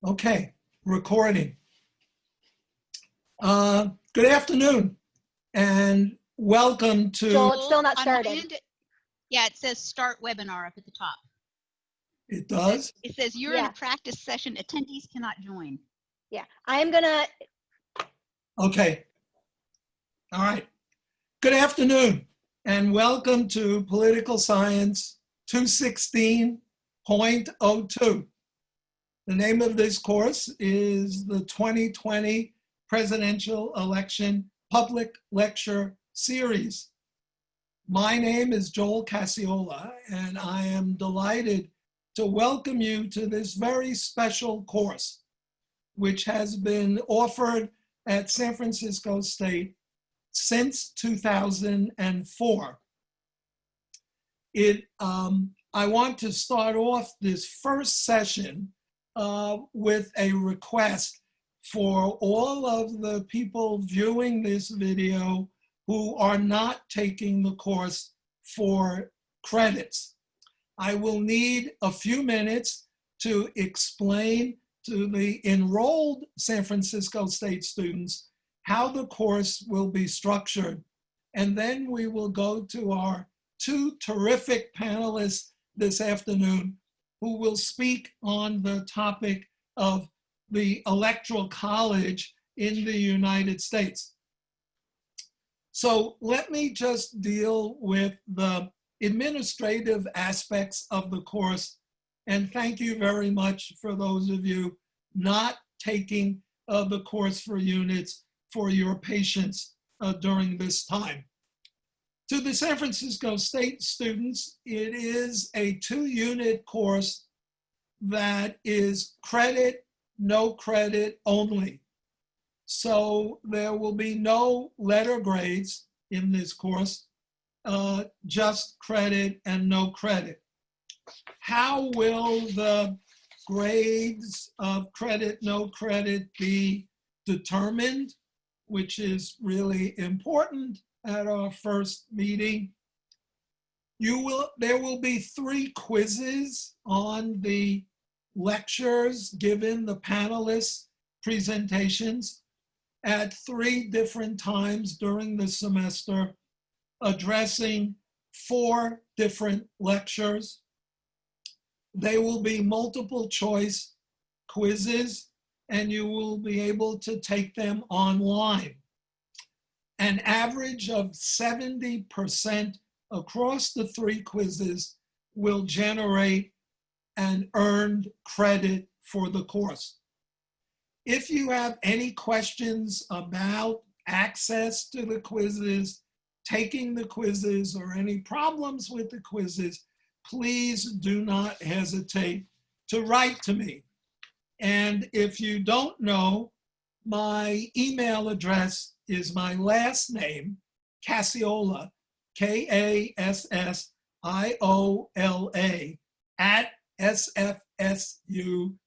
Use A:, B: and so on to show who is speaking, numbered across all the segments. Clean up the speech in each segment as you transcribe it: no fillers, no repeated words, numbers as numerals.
A: Okay, recording. Good afternoon and welcome to...
B: Joel, it's still not started.
C: Yeah, it says start webinar up at the top.
A: It does?
C: It says you're in a practice session, attendees cannot join.
B: Yeah, I'm gonna...
A: Okay. All right. Good afternoon and welcome to Political Science 216.02. The name of this course is the 2020 Presidential Election Public Lecture Series. My name is Joel Cassiola, and I am delighted to welcome you to this very special course, which has been offered at San Francisco State since 2004. I want to start off this first session with a request for all of the people viewing this video who are not taking the course for credits. I will need a few minutes to explain to the enrolled San Francisco State students how the course will be structured. And then we will go to our two terrific panelists this afternoon who will speak on the topic of the Electoral College in the United States. So let me just deal with the administrative aspects of the course. And thank you very much for those of you not taking the course for units for your patience during this time. To the San Francisco State students, it is a 2-unit course that is credit, no credit only. So there will be no letter grades in this course, just credit and no credit. How will the grades of credit, no credit be determined, which is really important at our first meeting? There will be 3 quizzes on the lectures given, the panelists' presentations, at 3 different times during the semester, addressing 4 different lectures. They will be multiple choice quizzes, and you will be able to take them online. An average of 70% across the 3 quizzes will generate an earned credit for the course. If you have any questions about access to the quizzes, taking the quizzes, or any problems with the quizzes, please do not hesitate to write to me. And if you don't know, my email address is my last name, Cassiola, Kassiola, @sfsu.edu.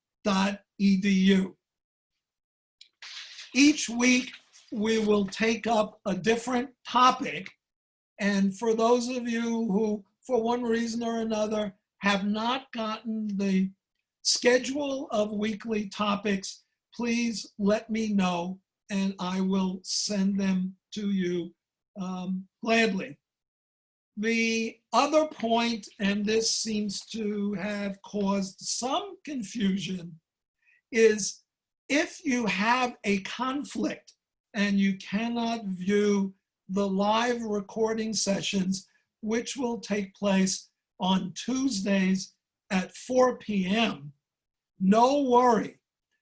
A: Each week, we will take up a different topic. And for those of you who, for one reason or another, have not gotten the schedule of weekly topics, please let me know and I will send them to you gladly. The other point, and this seems to have caused some confusion, is if you have a conflict and you cannot view the live recording sessions, which will take place on Tuesdays at 4 p.m., no worry.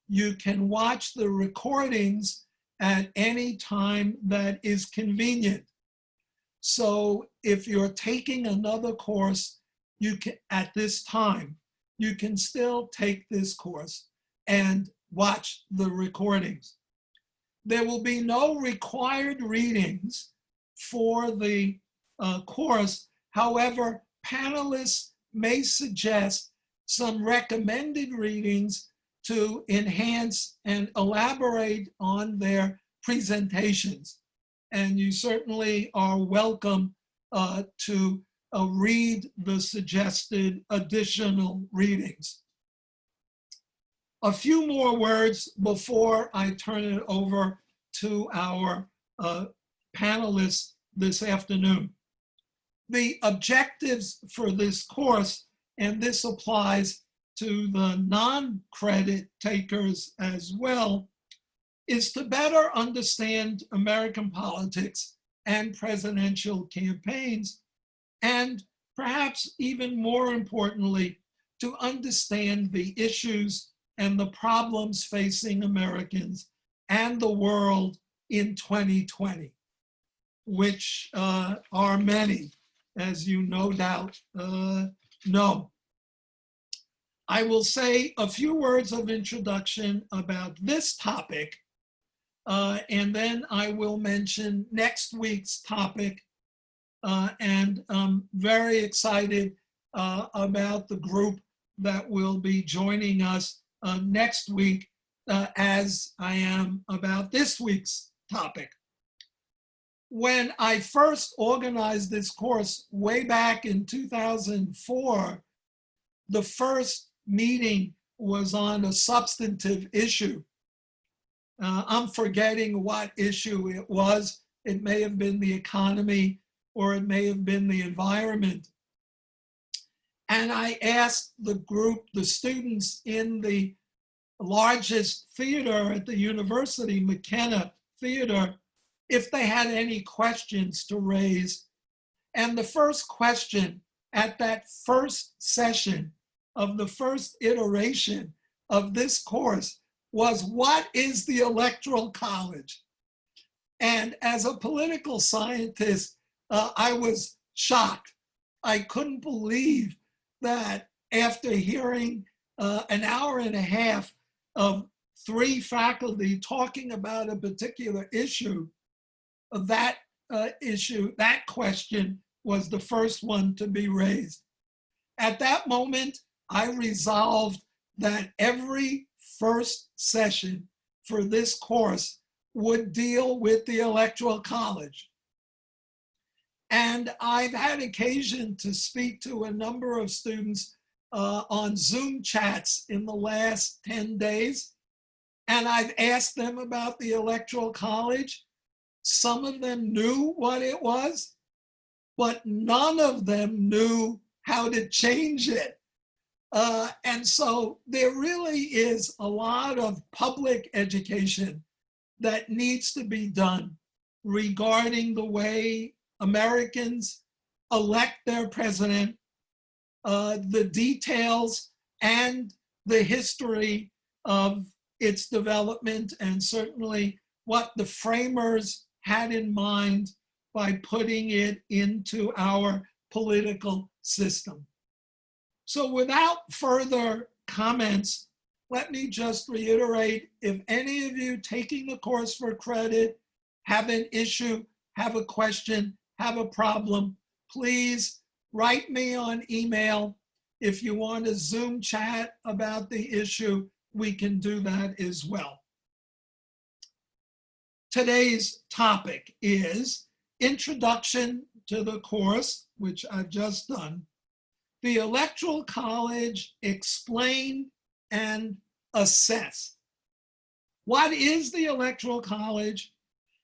A: You can watch the recordings at any time that is convenient. So if you're taking another course, you can, at this time, you can still take this course and watch the recordings. There will be no required readings for the course. However, panelists may suggest some recommended readings to enhance and elaborate on their presentations. And you certainly are welcome to read the suggested additional readings. A few more words before I turn it over to our panelists this afternoon. The objectives for this course, and this applies to the non-credit takers as well, is to better understand American politics and presidential campaigns, and perhaps even more importantly, to understand the issues and the problems facing Americans and the world in 2020, which are many, as you no doubt know. I will say a few words of introduction about this topic, and then I will mention next week's topic, and I'm very excited about the group that will be joining us next week, as I am about this week's topic. When I first organized this course way back in 2004, the first meeting was on a substantive issue. I'm forgetting what issue it was. It may have been the economy, or it may have been the environment. And I asked the group, the students in the largest theater at the university, McKenna Theater, if they had any questions to raise. And the first question at that first session of the first iteration of this course was, what is the Electoral College? And as a political scientist, I was shocked. I couldn't believe that after hearing an hour and a half of 3 faculty talking about a particular issue, that question was the first one to be raised. At that moment, I resolved that every first session for this course would deal with the Electoral College. And I've had occasion to speak to a number of students on Zoom chats in the last 10 days. And I've asked them about the Electoral College. Some of them knew what it was, but none of them knew how to change it. And so there really is a lot of public education that needs to be done regarding the way Americans elect their president, the details and the history of its development, and certainly what the framers had in mind by putting it into our political system. So without further comments, let me just reiterate, if any of you taking the course for credit have an issue, have a question, have a problem, please write me on email. If you want to Zoom chat about the issue, we can do that as well. Today's topic is Introduction to the Course, which I've just done, the Electoral College, Explain and Assess. What is the Electoral College?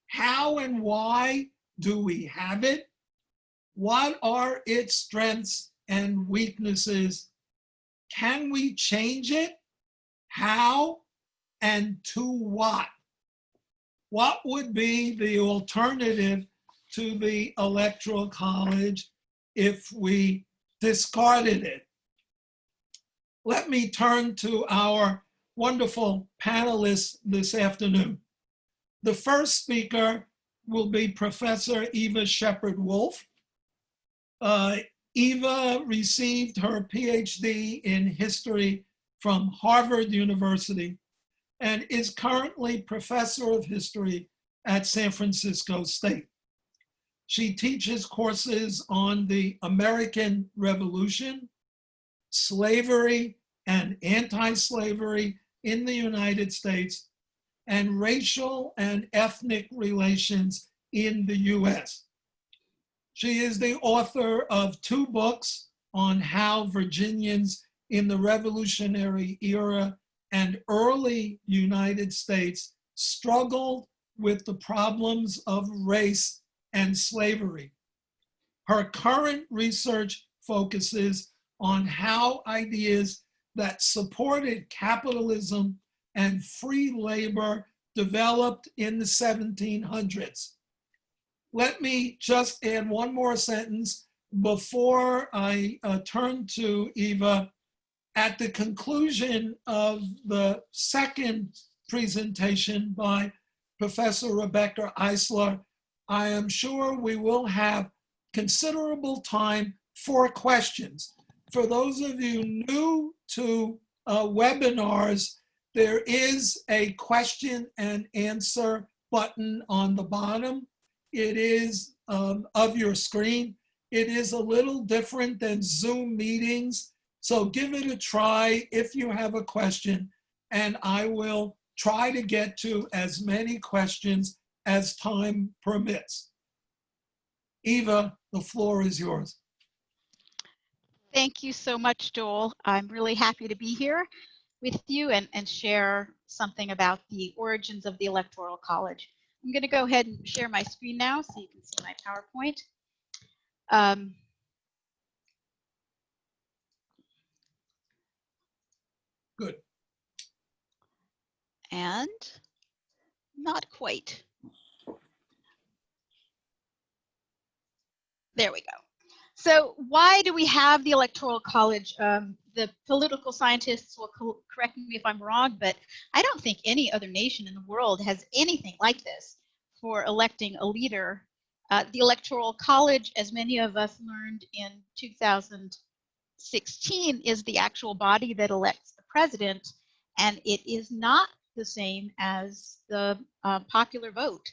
A: How and why do we have it? What are its strengths and weaknesses? Can we change it? How and to what? What would be the alternative to the Electoral College if we discarded it? Let me turn to our wonderful panelists this afternoon. The first speaker will be Professor Eva Shepard Wolf. Eva received her PhD in history from Harvard University and is currently professor of history at San Francisco State. She teaches courses on the American Revolution, slavery and anti-slavery in the United States, and racial and ethnic relations in the US. She is the author of 2 books on how Virginians in the Revolutionary era and early United States struggled with the problems of race and slavery. Her current research focuses on how ideas that supported capitalism and free labor developed in the 1700s. Let me just add one more sentence before I turn to Eva. At the conclusion of the second presentation by Professor Rebecca Eisler, I am sure we will have considerable time for questions. For those of you new to webinars, there is a question and answer button on the bottom. It is of your screen. It is a little different than Zoom meetings. So give it a try if you have a question, and I will try to get to as many questions as time permits. Eva, the floor is yours.
C: Thank you so much, Joel. I'm really happy to be here with you and share something about the origins of the Electoral College. I'm going to go ahead and share my screen now so you can see my PowerPoint.
A: Good.
C: And not quite. There we go. So why do we have the Electoral College? The political scientists will correct me if I'm wrong, but I don't think any other nation in the world has anything like this for electing a leader. The Electoral College, as many of us learned in 2016, is the actual body that elects the president, and it is not the same as the popular vote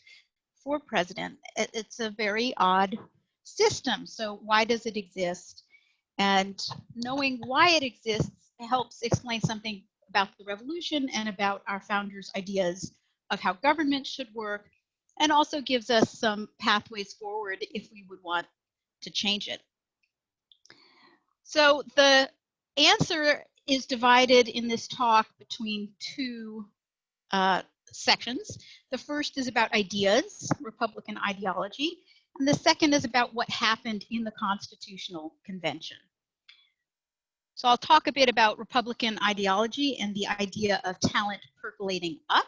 C: for president. It's a very odd system. So why does it exist? And knowing why it exists helps explain something about the revolution and about our founders' ideas of how government should work, and also gives us some pathways forward if we would want to change it. So the answer is divided in this talk between two sections. The first is about ideas, Republican ideology, and the second is about what happened in the Constitutional Convention. So I'll talk a bit about Republican ideology and the idea of talent percolating up,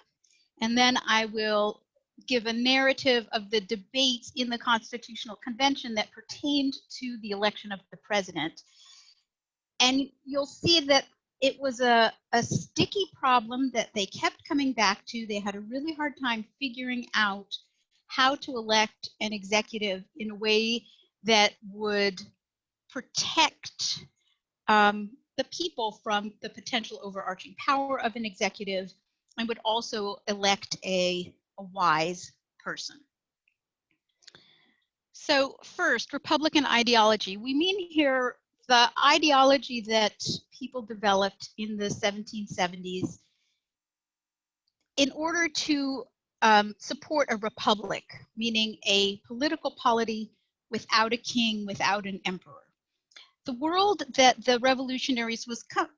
C: and then I will give a narrative of the debates in the Constitutional Convention that pertained to the election of the president. And you'll see that it was a sticky problem that they kept coming back to. They had a really hard time figuring out how to elect an executive in a way that would protect the people from the potential overarching power of an executive, and would also elect a wise person. So first, Republican ideology. We mean here the ideology that people developed in the 1770s in order to support a republic, meaning a political polity without a king, without an emperor. The world that the revolutionaries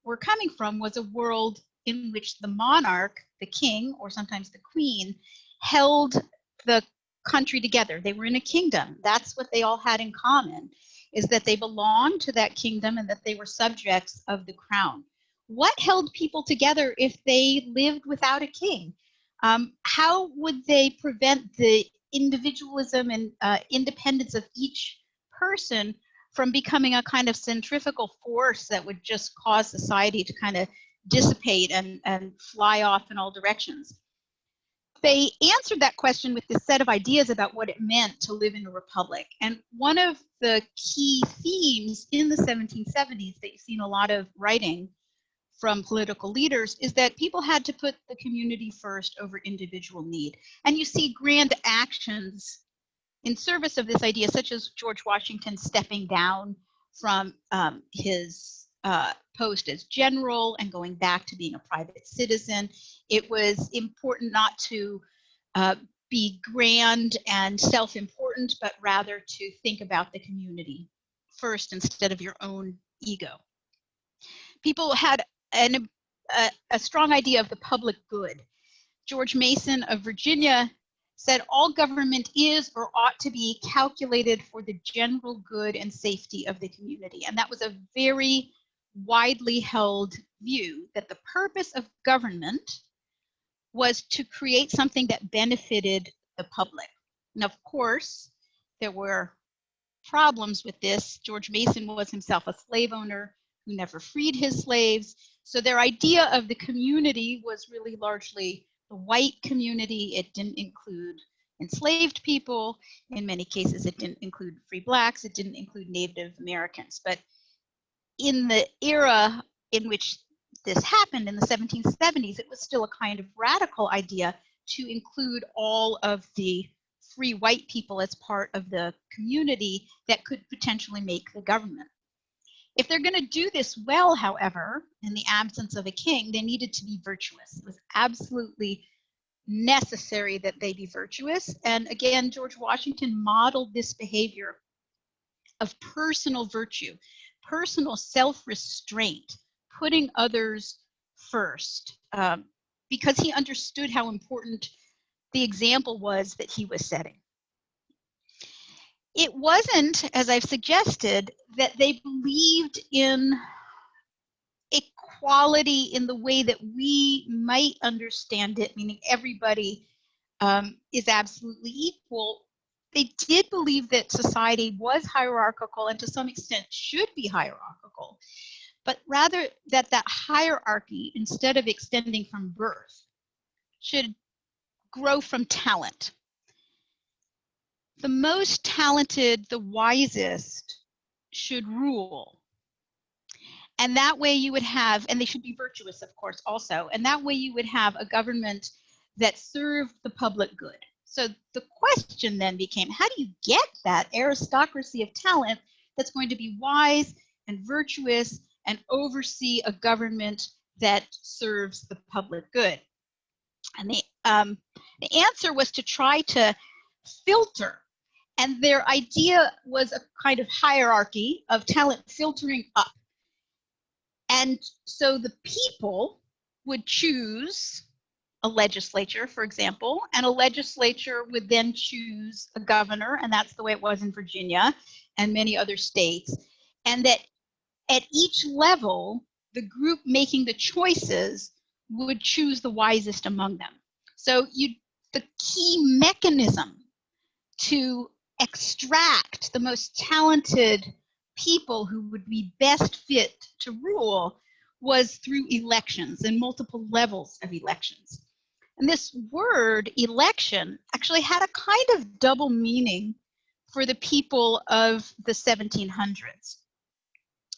C: were coming from was a world in which the monarch, the king, or sometimes the queen, held the country together. They were in a kingdom. That's what they all had in common, is that they belonged to that kingdom and that they were subjects of the crown. What held people together if they lived without a king? How would they prevent the individualism and independence of each person from becoming a kind of centrifugal force that would just cause society to kind of dissipate and fly off in all directions? They answered that question with this set of ideas about what it meant to live in a republic. And one of the key themes in the 1770s that you've seen a lot of writing from political leaders is that people had to put the community first over individual need. And you see grand actions in service of this idea, such as George Washington stepping down from his post as general and going back to being a private citizen. It was important not to be grand and self-important, but rather to think about the community first instead of your own ego. People had a strong idea of the public good. George Mason of Virginia said all government is or ought to be calculated for the general good and safety of the community. And that was a very widely held view, that the purpose of government was to create something that benefited the public. And of course, there were problems with this. George Mason was himself a slave owner who never freed his slaves. So their idea of the community was really largely the white community. It didn't include enslaved people. In many cases, it didn't include free blacks. It didn't include Native Americans. But in the era in which this happened, in the 1770s, it was still a kind of radical idea to include all of the free white people as part of the community that could potentially make the government. If they're going to do this well, however, in the absence of a king, they needed to be virtuous. It was absolutely necessary that they be virtuous. And again, George Washington modeled this behavior of personal virtue, personal self-restraint, putting others first, because he understood how important the example was that he was setting. It wasn't, as I've suggested, that they believed in equality in the way that we might understand it, meaning everybody is absolutely equal. They did believe that society was hierarchical and to some extent should be hierarchical, but rather that that hierarchy, instead of extending from birth, should grow from talent. The most talented, the wisest, should rule. And that way you would have, and they should be virtuous, of course, also, and that way you would have a government that served the public good. So the question then became, how do you get that aristocracy of talent that's going to be wise and virtuous and oversee a government that serves the public good? And the answer was to try to filter. And their idea was a kind of hierarchy of talent filtering up. And so the people would choose a legislature, for example, and a legislature would then choose a governor, and that's the way it was in Virginia and many other states. And that at each level, the group making the choices would choose the wisest among them. So the key mechanism to extract the most talented people who would be best fit to rule was through elections and multiple levels of elections. And this word election actually had a kind of double meaning for the people of the 1700s.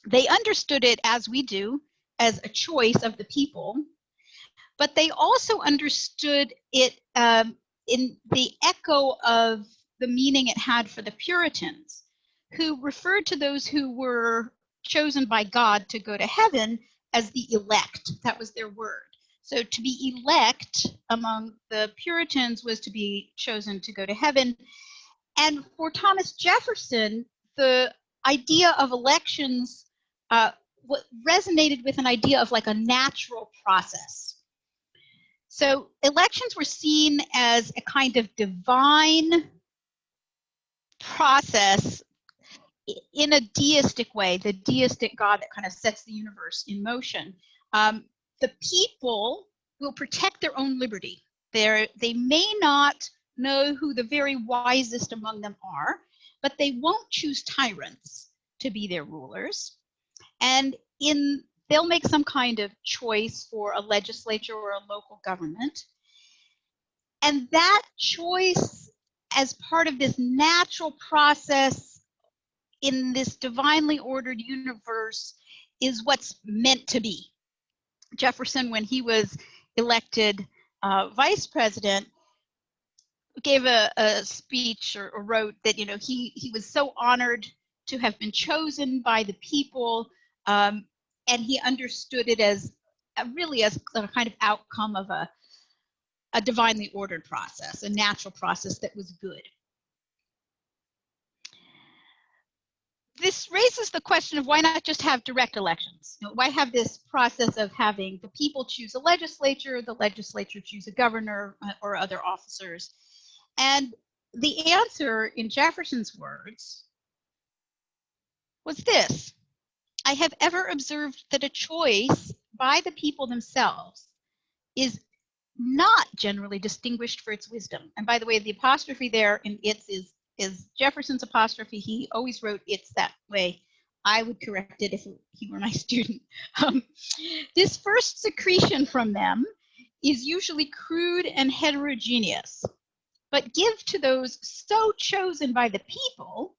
C: They understood it, as we do, as a choice of the people, but they also understood it in the echo of the meaning it had for the Puritans, who referred to those who were chosen by God to go to heaven as the elect. That was their word. So to be elect among the Puritans was to be chosen to go to heaven. And for Thomas Jefferson, the idea of elections resonated with an idea of like a natural process. So elections were seen as a kind of divine process in a deistic way, the deistic God that kind of sets the universe in motion. The people will protect their own liberty. They may not know who the very wisest among them are, but they won't choose tyrants to be their rulers. And they'll make some kind of choice for a legislature or a local government. And that choice, as part of this natural process in this divinely ordered universe, is what's meant to be. Jefferson, when he was elected vice president, gave a speech or wrote that he was so honored to have been chosen by the people, and he understood it as really as a kind of outcome of a divinely ordered process, a natural process that was good. this raises the question of why not just have direct elections? You know, why have this process of having the people choose a legislature, the legislature choose a governor or other officers? And the answer, in Jefferson's words, was this: I have ever observed that a choice by the people themselves is not generally distinguished for its wisdom. And by the way, the apostrophe there in its is Jefferson's apostrophe. He always wrote "it's" that way. I would correct it if he were my student. This first secretion from them is usually crude and heterogeneous, but give to those so chosen by the people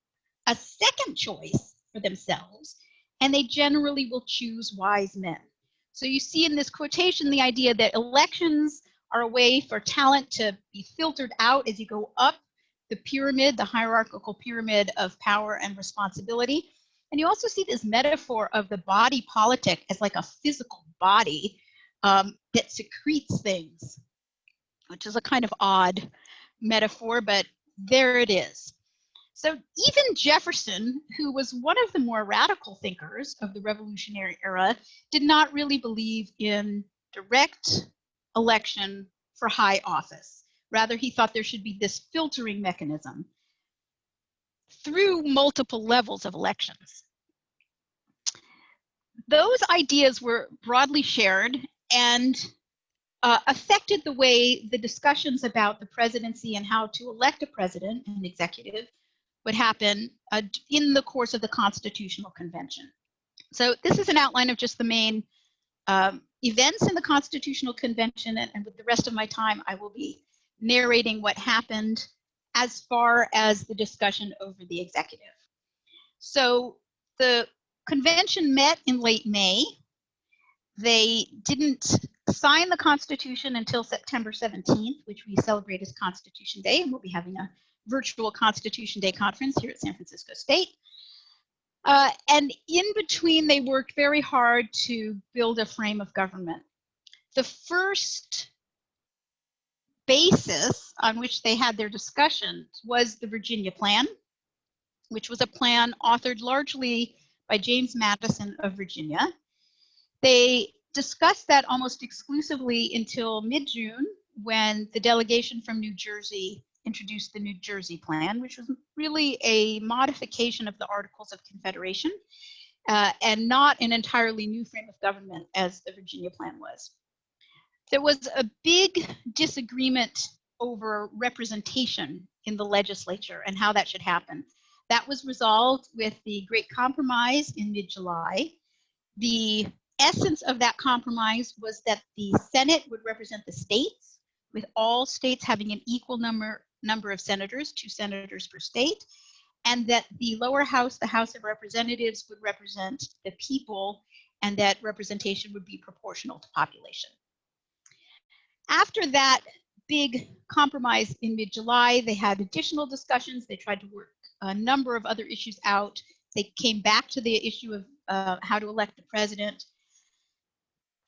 C: a second choice for themselves, and they generally will choose wise men. So you see in this quotation the idea that elections are a way for talent to be filtered out as you go up the pyramid, the hierarchical pyramid of power and responsibility. And you also see this metaphor of the body politic as like a physical body that secretes things, which is a kind of odd metaphor, but there it is. So even Jefferson, who was one of the more radical thinkers of the Revolutionary era, did not really believe in direct election for high office. Rather, he thought there should be this filtering mechanism through multiple levels of elections. Those ideas were broadly shared and affected the way the discussions about the presidency and how to elect a president and executive would happen in the course of the Constitutional Convention. So this is an outline of just the main events in the Constitutional Convention, and with the rest of my time, I will be narrating what happened as far as the discussion over the executive. So the convention met in late May. They didn't sign the Constitution until September 17th, which we celebrate as Constitution Day, and we'll be having a virtual Constitution Day conference here at San Francisco State. And in between, they worked very hard to build a frame of government. The first basis on which they had their discussions was the Virginia Plan, which was a plan authored largely by James Madison of Virginia. They discussed that almost exclusively until mid-June, when the delegation from New Jersey introduced the New Jersey Plan, which was really a modification of the Articles of Confederation and not an entirely new frame of government as the Virginia Plan was. There was a big disagreement over representation in the legislature and how that should happen. That was resolved with the Great Compromise in mid-July. The essence of that compromise was that the Senate would represent the states, with all states having an equal number of senators, 2 senators per state, and that the lower house, the House of Representatives, would represent the people, and that representation would be proportional to population. After that big compromise in mid-July, they had additional discussions. They tried to work a number of other issues out. They came back to the issue of how to elect the president.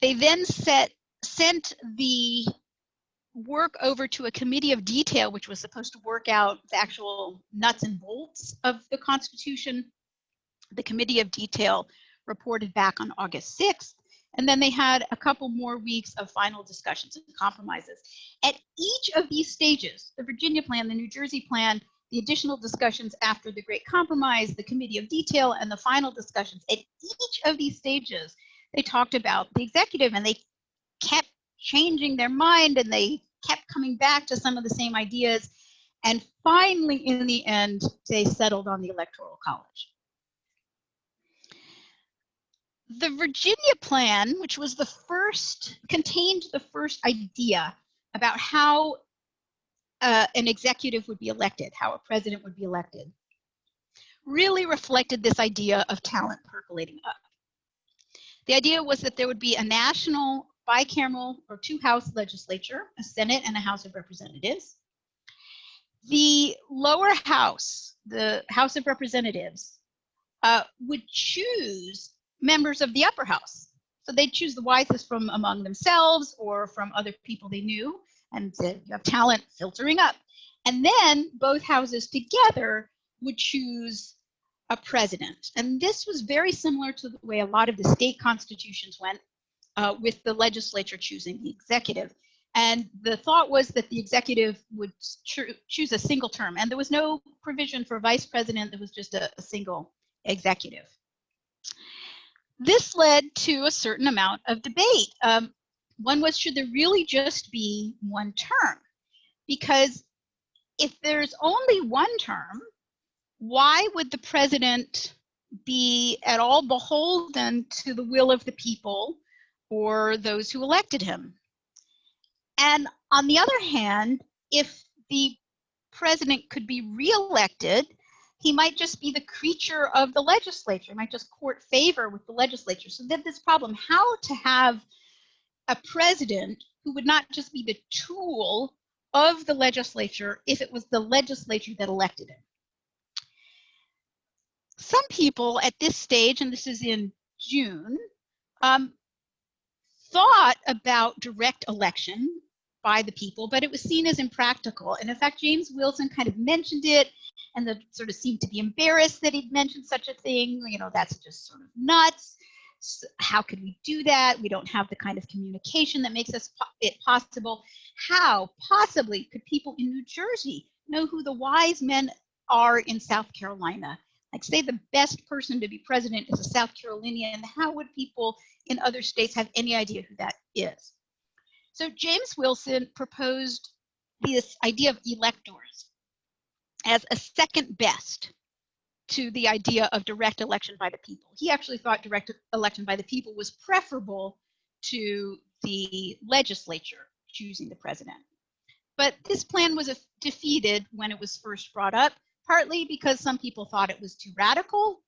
C: They then sent the work over to a committee of detail, which was supposed to work out the actual nuts and bolts of the Constitution. The committee of detail reported back on August 6th, and then they had a couple more weeks of final discussions and compromises. At each of these stages, the Virginia Plan, the New Jersey Plan, the additional discussions after the Great Compromise, the committee of detail, and the final discussions, at each of these stages, they talked about the executive, and they kept changing their mind, and they kept coming back to some of the same ideas. And finally, in the end, they settled on the Electoral College. The Virginia Plan, which was the first, contained the first idea about how an executive would be elected, how a president would be elected, really reflected this idea of talent percolating up. The idea was that there would be a national bicameral or 2-house legislature, a Senate and a House of Representatives. The lower house, the House of Representatives, would choose members of the upper house. So they'd choose the wisest from among themselves or from other people they knew, and you have talent filtering up. And then both houses together would choose a president. And this was very similar to the way a lot of the state constitutions went, with the legislature choosing the executive. And the thought was that the executive would choose a single term, and there was no provision for vice president. There was just a single executive. This led to a certain amount of debate. One was, should there really just be one term? Because if there's only one term, why would the president be at all beholden to the will of the people or those who elected him? And on the other hand, if the president could be reelected, he might just be the creature of the legislature. He might just court favor with the legislature. So then this problem, how to have a president who would not just be the tool of the legislature if it was the legislature that elected him. Some people at this stage, and this is in June, thought about direct election by the people, but it was seen as impractical. And in fact, James Wilson kind of mentioned it, and they sort of seemed to be embarrassed that he'd mentioned such a thing. You know, that's just sort of nuts. How could we do that? We don't have the kind of communication that makes it possible. How possibly could people in New Jersey know who the wise men are in South Carolina? Like, say the best person to be president is a South Carolinian. How would people in other states have any idea who that is? So James Wilson proposed this idea of electors as a second best to the idea of direct election by the people. He actually thought direct election by the people was preferable to the legislature choosing the president. But this plan was defeated when it was first brought up, partly because some people thought it was too radical.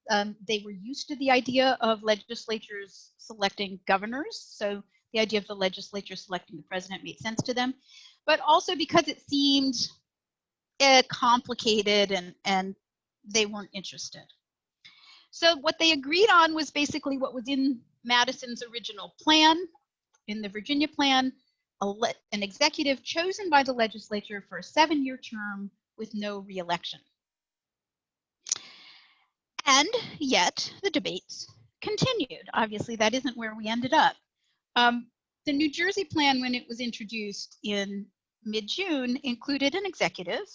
C: They were used to the idea of legislatures selecting governors, so the idea of the legislature selecting the president made sense to them, but also because it seemed complicated and they weren't interested. So what they agreed on was basically what was in Madison's original plan. In the Virginia plan, an executive chosen by the legislature for a 7-year term with no re-election. And yet the debates continued. Obviously, that isn't where we ended up. The New Jersey plan, when it was introduced in mid-June, included an executive,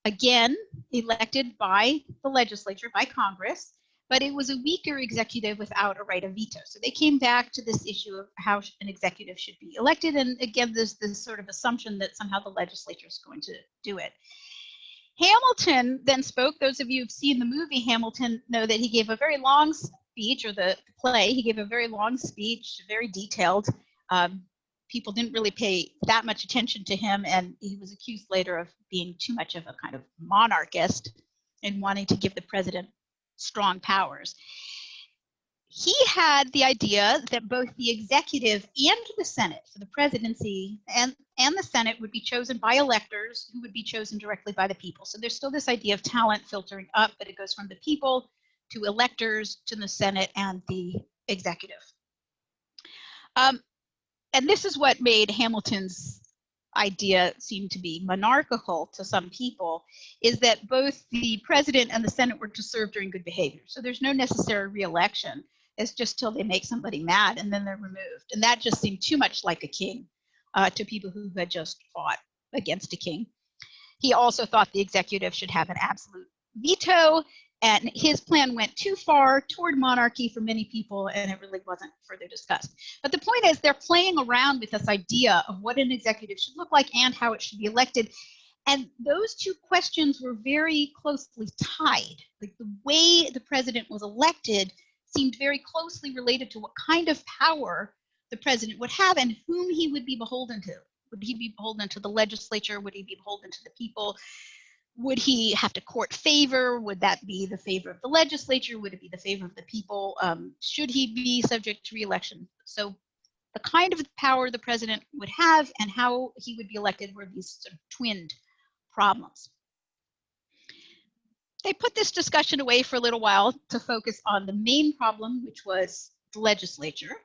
C: again, elected by the legislature, by Congress, but it was a weaker executive without a right of veto. So they came back to this issue of how an executive should be elected. And again, there's this sort of assumption that somehow the legislature is going to do it. Hamilton then spoke. Those of you who've seen the movie Hamilton know that he gave a very long speech, or the play, he gave a very long speech, very detailed. People didn't really pay that much attention to him, and he was accused later of being too much of a kind of monarchist and wanting to give the president strong powers. He had the idea that both the executive and the Senate for the presidency and the Senate would be chosen by electors who would be chosen directly by the people. So there's still this idea of talent filtering up, but it goes from the people to electors to the Senate and the executive. And this is what made Hamilton's idea seem to be monarchical to some people, is that both the president and the Senate were to serve during good behavior. So there's no necessary re-election. It's just till they make somebody mad and then they're removed. And that just seemed too much like a king to people who had just fought against a king. He also thought the executive should have an absolute veto, and his plan went too far toward monarchy for many people, and it really wasn't further discussed. But the point is, they're playing around with this idea of what an executive should look like and how it should be elected. And those two questions were very closely tied. Like, the way the president was elected seemed very closely related to what kind of power the president would have and whom he would be beholden to. Would he be beholden to the legislature? Would he be beholden to the people? Would he have to court favor? Would that be the favor of the legislature? Would it be the favor of the people? Should he be subject to re-election? So the kind of power the president would have and how he would be elected were these sort of twinned problems. They put this discussion away for a little while to focus on the main problem, which was the legislature.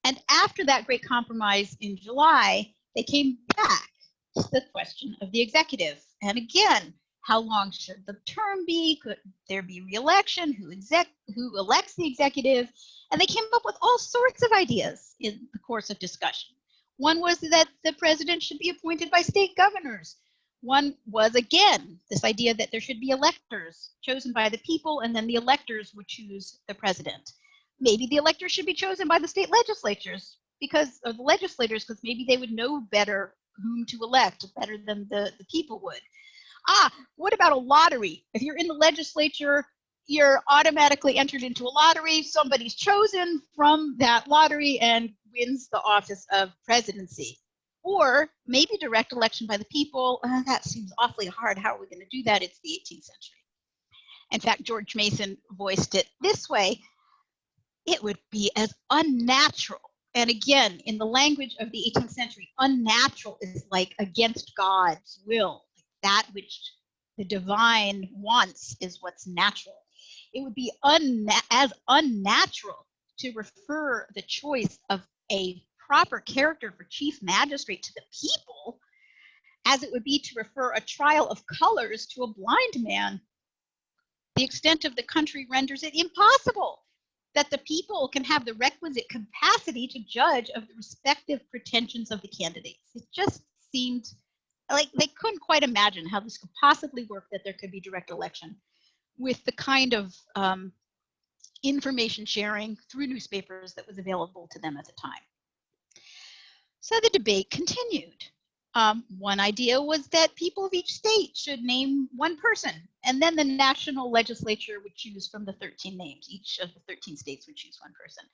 C: And after that great compromise in July, they came back to the question of the executive. And again, How long should the term be? Could there be re-election? Who elects the executive? And they came up with all sorts of ideas in the course of discussion. One was that the president should be appointed by state governors. One was, again, this idea that there should be electors chosen by the people, and then the electors would choose the president. Maybe the electors should be chosen by the state legislatures of the legislators, because maybe they would know better whom to elect, better than the people would. What about a lottery? If you're in the legislature, you're automatically entered into a lottery. Somebody's chosen from that lottery and wins the office of presidency. Or maybe direct election by the people. That seems awfully hard. How are we going to do that? It's the 18th century. In fact, George Mason voiced it this way: it would be as unnatural. And again, in the language of the 18th century, unnatural is like against God's will. That which the divine wants is what's natural. It would be as unnatural to refer the choice of a proper character for chief magistrate to the people as it would be to refer a trial of colors to a blind man. The extent of the country renders it impossible that the people can have the requisite capacity to judge of the respective pretensions of the candidates. It just seemed like they couldn't quite imagine how this could possibly work, that there could be direct election with the kind of information sharing through newspapers that was available to them at the time. So the debate continued. One idea was that people of each state should name one person, and then the national legislature would choose from the 13 names. Each of the 13 states would choose one person.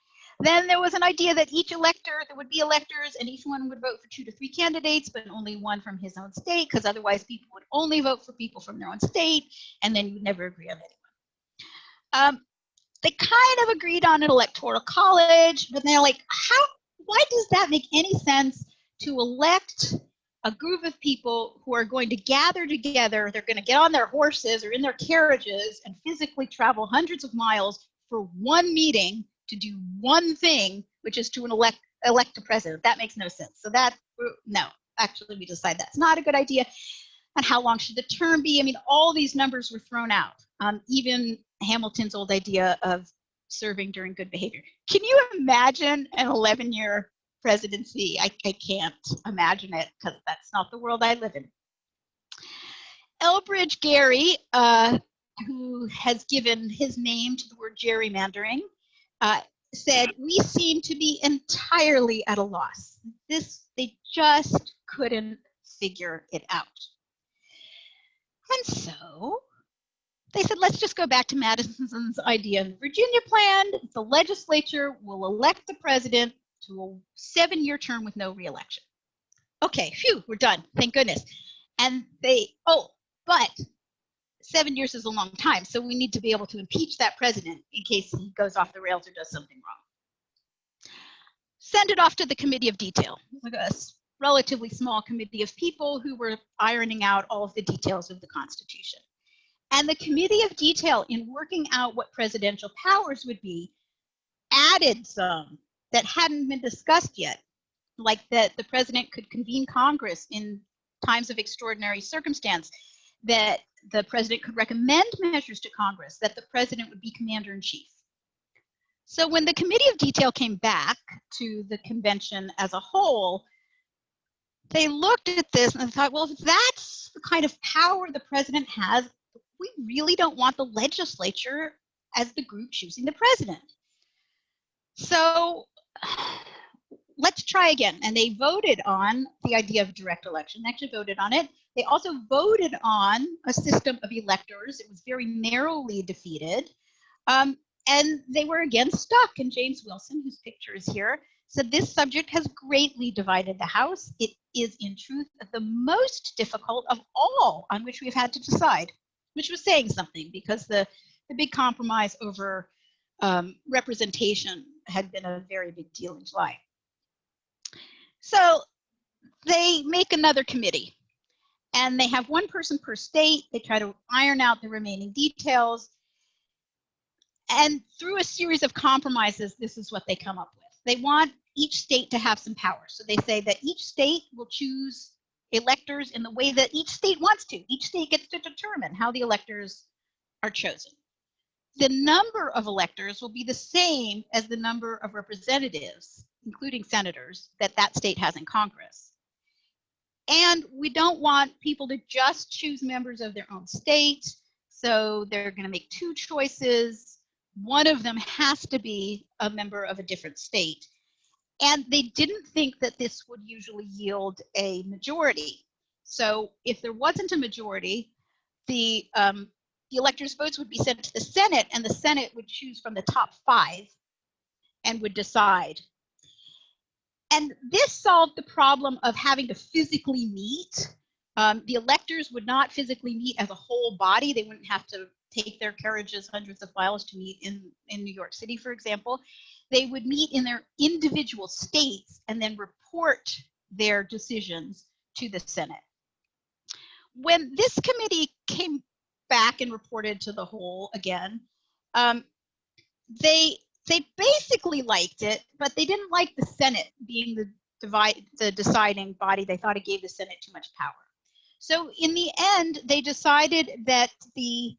C: Then there was an idea that each elector, there would be electors, and each one would vote for 2 to 3 candidates, but only one from his own state, because otherwise people would only vote for people from their own state, and then you would never agree on anyone. They kind of agreed on an electoral college, but they're like, why does that make any sense to elect a group of people who are going to gather together? They're going to get on their horses or in their carriages and physically travel hundreds of miles for one meeting to do one thing, which is to elect a president. That makes no sense. So no, actually we decided that's not a good idea. And how long should the term be? I mean, all these numbers were thrown out. Even Hamilton's old idea of serving during good behavior. Can you imagine an 11-year presidency? I can't imagine it, because that's not the world I live in. Elbridge Gerry, who has given his name to the word gerrymandering, said, "We seem to be entirely at a loss. They just couldn't figure it out." And so they said, let's just go back to Madison's idea of the Virginia plan. The legislature will elect the president to a 7-year term with no re-election. Okay, phew, we're done. Thank goodness. And but 7 years is a long time, so we need to be able to impeach that president in case he goes off the rails or does something wrong. Send it off to the Committee of Detail, like a relatively small committee of people who were ironing out all of the details of the Constitution. And the Committee of Detail, in working out what presidential powers would be, added some that hadn't been discussed yet, like that the president could convene Congress in times of extraordinary circumstance, that the president could recommend measures to Congress, that the president would be commander-in-chief. So when the Committee of Detail came back to the convention as a whole, they looked at this and thought, well, if that's the kind of power the president has, we really don't want the legislature as the group choosing the president. So let's try again. And they voted on the idea of direct election. They actually voted on it. They also voted on a system of electors. It was very narrowly defeated. And they were again stuck. And James Wilson, whose picture is here, said this subject has greatly divided the House. It is in truth the most difficult of all on which we've had to decide, which was saying something, because the big compromise over representation had been a very big deal in July. So they make another committee, and they have one person per state. They try to iron out the remaining details. And through a series of compromises, this is what they come up with. They want each state to have some power. So they say that each state will choose electors in the way that each state wants to. Each state gets to determine how the electors are chosen. The number of electors will be the same as the number of representatives, including senators, that that state has in Congress. And we don't want people to just choose members of their own state. So they're going to make two choices. One of them has to be a member of a different state. And they didn't think that this would usually yield a majority. So if there wasn't a majority, the electors' votes would be sent to the Senate, and the Senate would choose from the top 5 and would decide. And this solved the problem of having to physically meet. The electors would not physically meet as a whole body. They wouldn't have to take their carriages hundreds of miles to meet in New York City, for example. They would meet in their individual states and then report their decisions to the Senate. When this committee came back and reported to the whole again, they basically liked it, but they didn't like the Senate being the deciding body. They thought it gave the Senate too much power. So in the end, they decided that the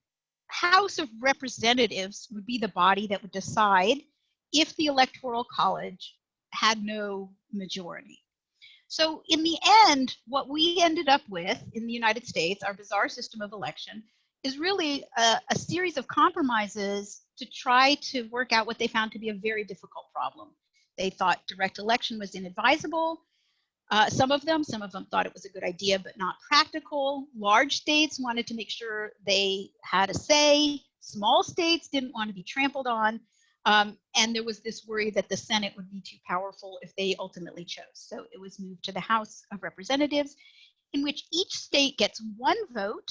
C: House of Representatives would be the body that would decide if the Electoral College had no majority. So in the end, what we ended up with in the United States, our bizarre system of election, is really a series of compromises to try to work out what they found to be a very difficult problem. They thought direct election was inadvisable. Some of them thought it was a good idea, but not practical. Large states wanted to make sure they had a say. Small states didn't want to be trampled on. And there was this worry that the Senate would be too powerful if they ultimately chose. So it was moved to the House of Representatives, in which each state gets 1 vote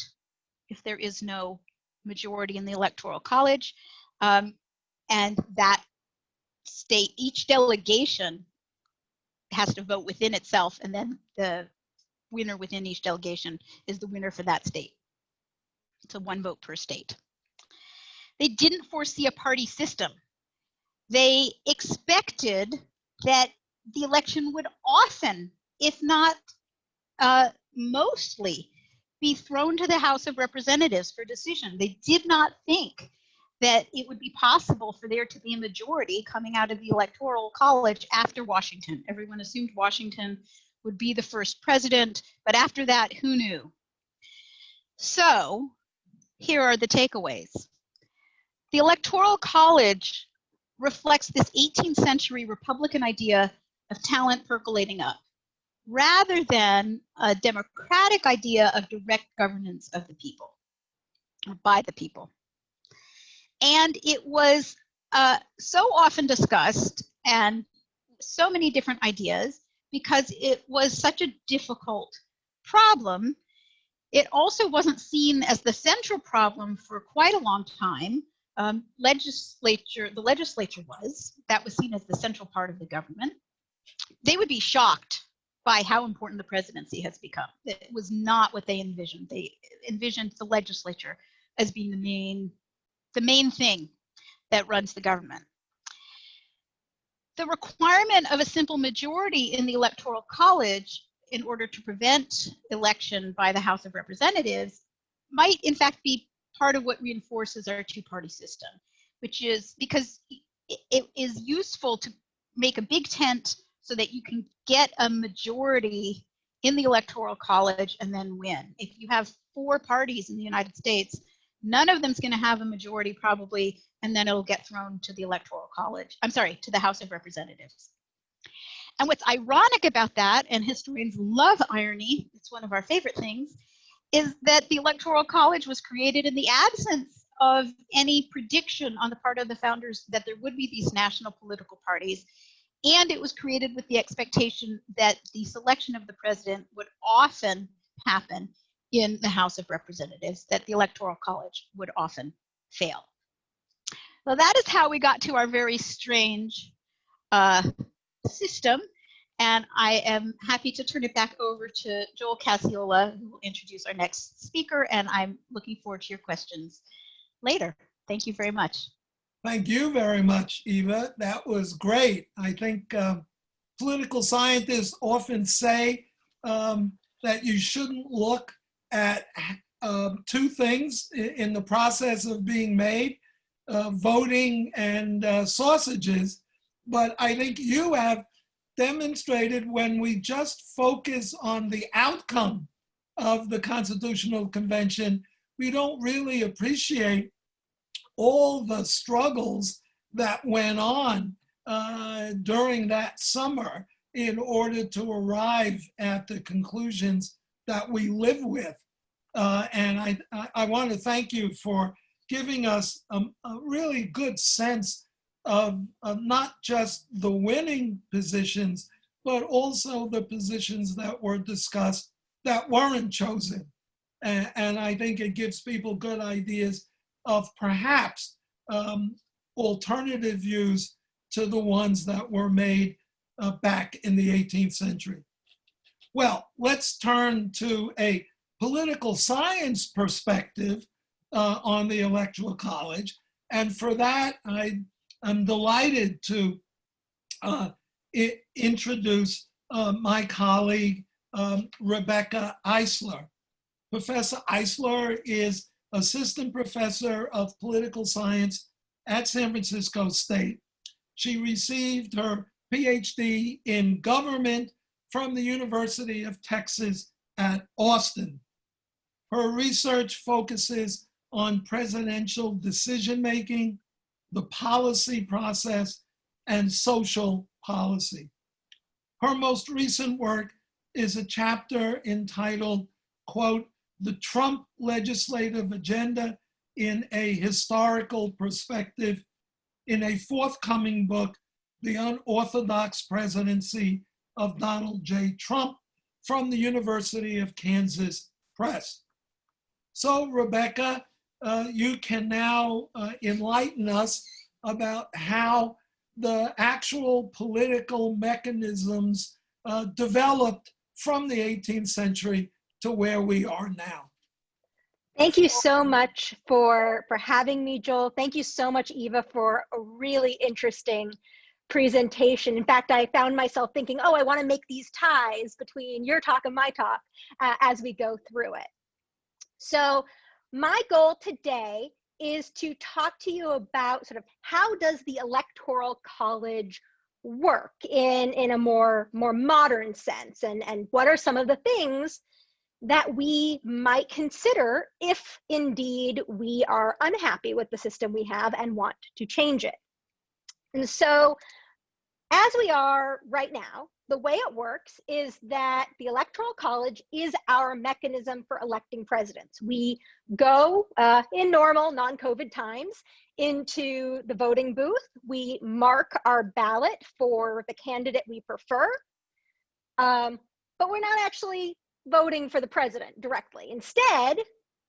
C: if there is no majority in the Electoral College. And that state, each delegation has to vote within itself, and then the winner within each delegation is the winner for that state. So 1 vote per state. They didn't foresee a party system. They expected that the election would often, if not mostly, be thrown to the House of Representatives for decision. They did not think that it would be possible for there to be a majority coming out of the Electoral College after Washington. Everyone assumed Washington would be the first president, but after that, who knew? So here are the takeaways. The Electoral College reflects this 18th century Republican idea of talent percolating up, rather than a democratic idea of direct governance of the people, or by the people. And it was so often discussed, and so many different ideas, because it was such a difficult problem. It also wasn't seen as the central problem for quite a long time. The legislature was. That was seen as the central part of the government. They would be shocked by how important the presidency has become. It was not what they envisioned. They envisioned the legislature as being the main thing that runs the government. The requirement of a simple majority in the Electoral College in order to prevent election by the House of Representatives might in fact be part of what reinforces our two-party system, which is because it is useful to make a big tent so that you can get a majority in the Electoral College and then win. If you have 4 parties in the United States, none of them's going to have a majority probably, and then it'll get thrown to the Electoral College. I'm sorry, to the House of Representatives. And what's ironic about that, and historians love irony, it's one of our favorite things, is that the Electoral College was created in the absence of any prediction on the part of the founders that there would be these national political parties. And it was created with the expectation that the selection of the president would often happen in the House of Representatives, that the Electoral College would often fail. Well, that is how we got to our very strange system. And I am happy to turn it back over to Joel Cacciola, who will introduce our next speaker. And I'm looking forward to your questions later. Thank you very much.
A: Thank you very much, Eva. That was great. I think political scientists often say that you shouldn't look at two things in the process of being made, voting and sausages. But I think you have demonstrated when we just focus on the outcome of the Constitutional Convention, we don't really appreciate all the struggles that went on during that summer in order to arrive at the conclusions that we live with. And I want to thank you for giving us a really good sense of not just the winning positions, but also the positions that were discussed that weren't chosen. And I think it gives people good ideas of perhaps alternative views to the ones that were made back in the 18th century. Well, let's turn to a political science perspective on the Electoral College. And for that, I'm delighted to introduce my colleague, Rebecca Eisler. Professor Eisler is Assistant Professor of Political Science at San Francisco State. She received her PhD in government from the University of Texas at Austin. Her research focuses on presidential decision-making, the policy process, and social policy. Her most recent work is a chapter entitled, quote, "The Trump Legislative Agenda in a Historical Perspective," in a forthcoming book, The Unorthodox Presidency of Donald J. Trump, from the University of Kansas Press. So, Rebecca, you can now enlighten us about how the actual political mechanisms developed from the 18th century to where we are now.
B: Thank you so much for having me, Joel. Thank you so much, Eva, for a really interesting presentation. In fact, I found myself thinking, oh, I want to make these ties between your talk and my talk as we go through it. So my goal today is to talk to you about sort of how does the Electoral College work in a more modern sense, and what are some of the things that we might consider if indeed we are unhappy with the system we have and want to change it. And so as we are right now, the way it works is that the Electoral College is our mechanism for electing presidents. We go in normal non-COVID times into the voting booth. We mark our ballot for the candidate we prefer, but we're not actually voting for the president directly. Instead,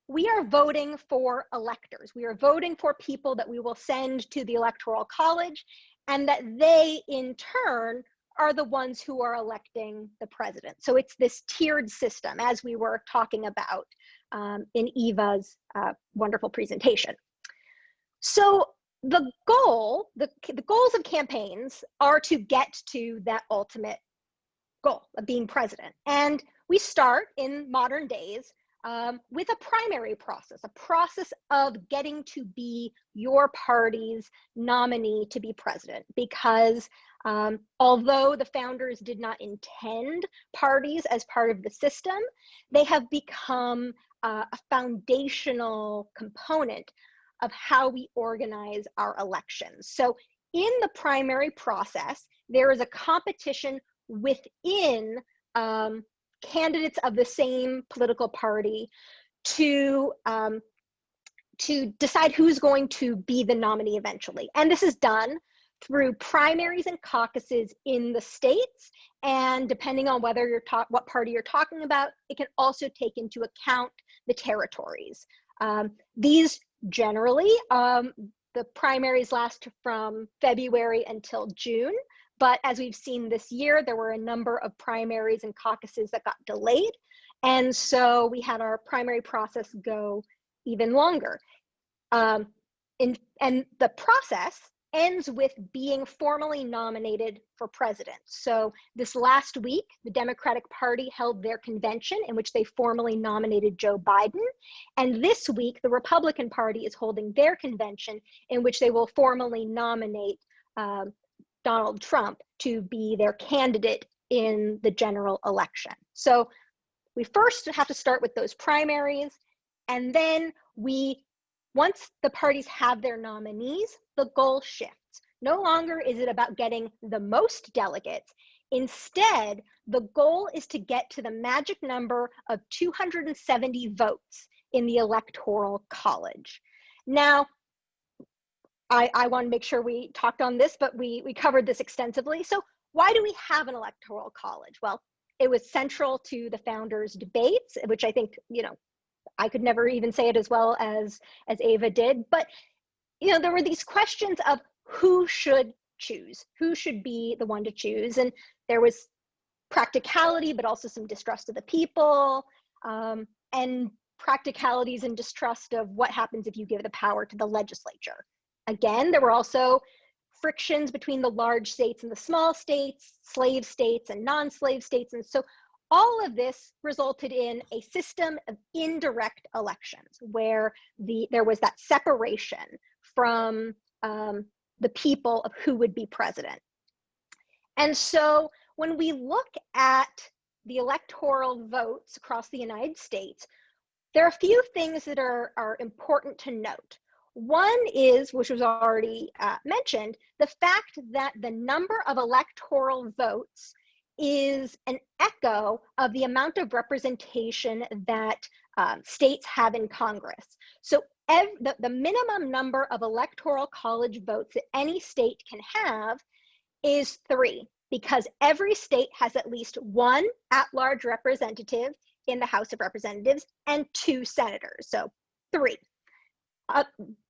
B: we are voting for electors. We are voting for people that we will send to the Electoral College, and that they, in turn, are the ones who are electing the president. So it's this tiered system, as we were talking about in Eva's wonderful presentation. So the goals of campaigns are to get to that ultimate goal of being president. And we start in modern days with a primary process, a process of getting to be your party's nominee to be president, because although the founders did not intend parties as part of the system, they have become a foundational component of how we organize our elections. So in the primary process, there is a competition within candidates of the same political party to decide who's going to be the nominee eventually. And this is done through primaries and caucuses in the states. And depending on whether what party you're talking about, it can also take into account the territories. These generally, the primaries last from February until June. But as we've seen this year, there were a number of primaries and caucuses that got delayed. And so we had our primary process go even longer. And the process ends with being formally nominated for president. So this last week, the Democratic Party held their convention in which they formally nominated Joe Biden. And this week, the Republican Party is holding their convention in which they will formally nominate Donald Trump to be their candidate in the general election. So we first have to start with those primaries, and then once the parties have their nominees, the goal shifts. No longer is it about getting the most delegates. Instead, the goal is to get to the magic number of 270 votes in the Electoral College. Now, I want to make sure we talked on this, but we covered this extensively. So why do we have an Electoral College? Well, it was central to the founders' debates, which I think, I could never even say it as well as Eva did, but there were these questions of who should choose, who should be the one to choose, and there was practicality, but also some distrust of the people, and practicalities and distrust of what happens if you give the power to the legislature. Again, there were also frictions between the large states and the small states, slave states and non-slave states, and so all of this resulted in a system of indirect elections where there was that separation from the people of who would be president. And so when we look at the electoral votes across the United States, there are a few things that are important to note. One is, which was already mentioned, the fact that the number of electoral votes is an echo of the amount of representation that states have in Congress. So the minimum number of Electoral College votes that any state can have is 3, because every state has at least 1 at-large representative in the House of Representatives and 2 senators, so 3.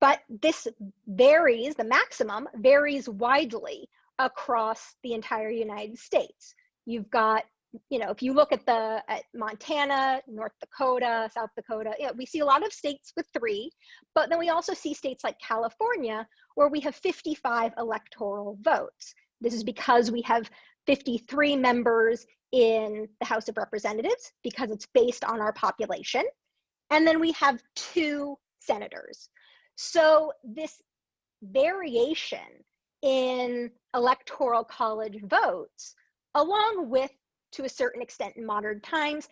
B: But this varies, the maximum varies widely across the entire United States. You've got, if you look at Montana, North Dakota, South Dakota, we see a lot of states with 3, but then we also see states like California where we have 55 electoral votes. This is because we have 53 members in the House of Representatives because it's based on our population. And then we have 2 senators. So this variation in Electoral College votes, along with, to a certain extent in modern times,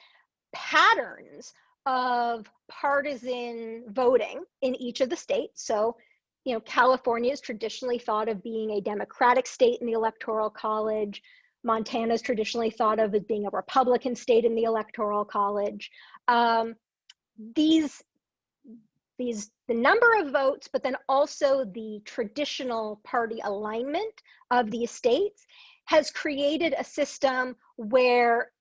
B: patterns of partisan voting in each of the states. So, California is traditionally thought of being a Democratic state in the Electoral College. Montana is traditionally thought of as being a Republican state in the Electoral College. The number of votes, but then also the traditional party alignment of these states has created a system where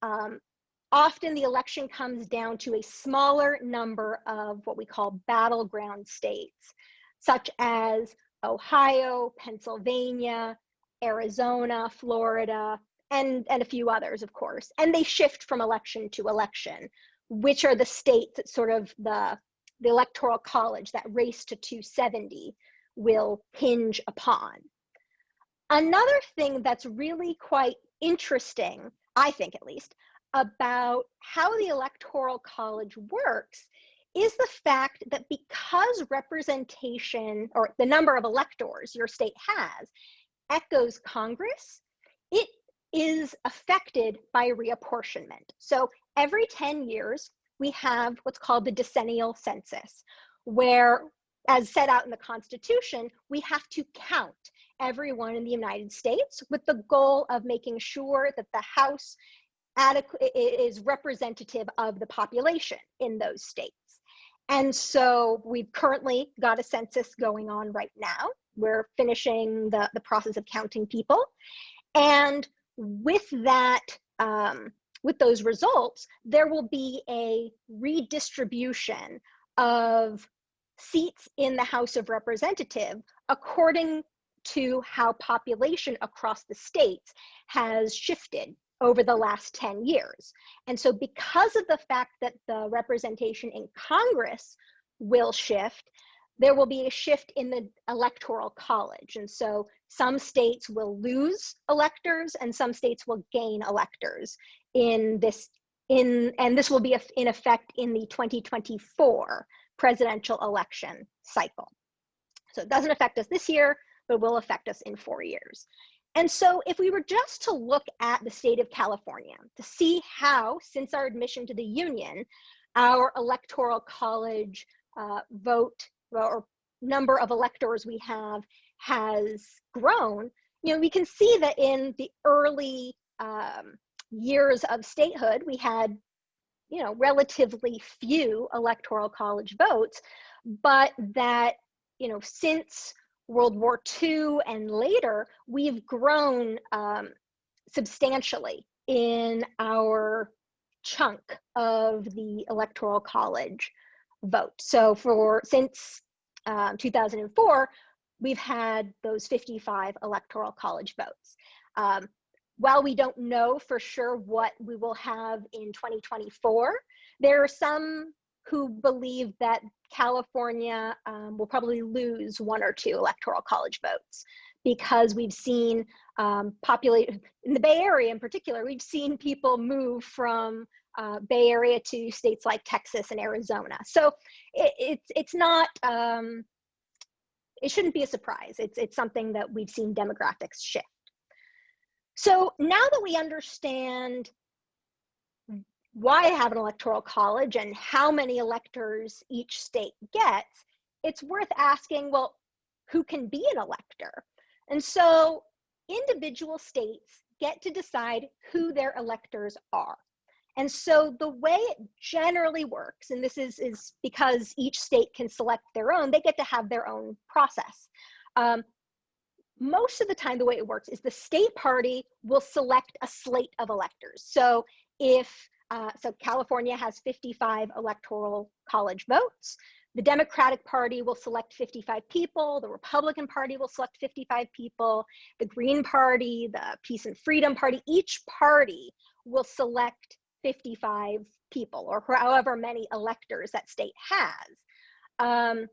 B: often the election comes down to a smaller number of what we call battleground states, such as Ohio, Pennsylvania, Arizona, Florida, and a few others, of course. And they shift from election to election, which are the states that sort of the Electoral College, that race to 270, will hinge upon. Another thing that's really quite interesting, I think at least, about how the Electoral College works is the fact that because representation, or the number of electors your state has, echoes Congress, it is affected by reapportionment. So every 10 years, we have what's called the Decennial Census, where, as set out in the Constitution, we have to count everyone in the United States with the goal of making sure that the House is representative of the population in those states. And so we've currently got a census going on right now. We're finishing the process of counting people. And with that, with those results, there will be a redistribution of seats in the House of Representatives according to how population across the states has shifted over the last 10 years. And so because of the fact that the representation in Congress will shift, there will be a shift in the Electoral College. And so some states will lose electors and some states will gain electors and this will be in effect in the 2024 presidential election cycle. So it doesn't affect us this year, but will affect us in 4 years. And so if we were just to look at the state of California to see how, since our admission to the Union, our Electoral College vote or number of electors we have has grown, we can see that in the early years of statehood, we had, relatively few Electoral College votes, but that, since World War II and later, we've grown substantially in our chunk of the Electoral College vote. So since 2004, we've had those 55 Electoral College votes. While we don't know for sure what we will have in 2024, there are some who believe that California will probably lose 1 or 2 Electoral College votes because we've seen in the Bay Area in particular, we've seen people move from Bay Area to states like Texas and Arizona. So it's not, it shouldn't be a surprise. It's something that we've seen demographics shift. So now that we understand why I have an Electoral College and how many electors each state gets, it's worth asking, well, who can be an elector? And so individual states get to decide who their electors are. And so the way it generally works, and this is because each state can select their own, they get to have their own process. Most of the time, the way it works is the state party will select a slate of electors. So so California has 55 Electoral College votes. The Democratic Party will select 55 people. The Republican Party will select 55 people. The Green Party, the Peace and Freedom Party, each party will select 55 people or however many electors that state has.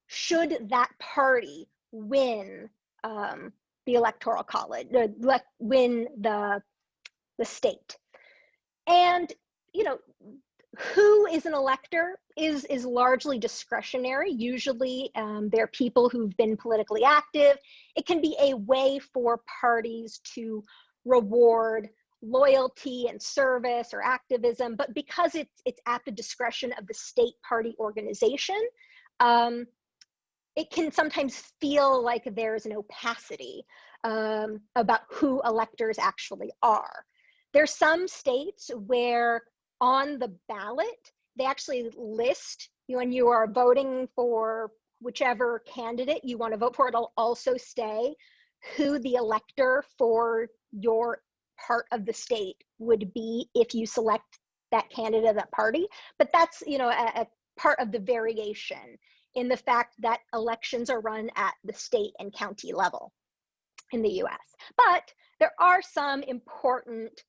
B: Should that party win the Electoral College, win the state? And, who is an elector is largely discretionary. Usually they're people who've been politically active. It can be a way for parties to reward loyalty and service or activism, but because it's at the discretion of the state party organization, it can sometimes feel like there's an opacity about who electors actually are. There's some states where on the ballot, they actually list, when you are voting for whichever candidate you want to vote for, it'll also say who the elector for your part of the state would be if you select that candidate of that party. But that's, a part of the variation in the fact that elections are run at the state and county level in the US. But there are some important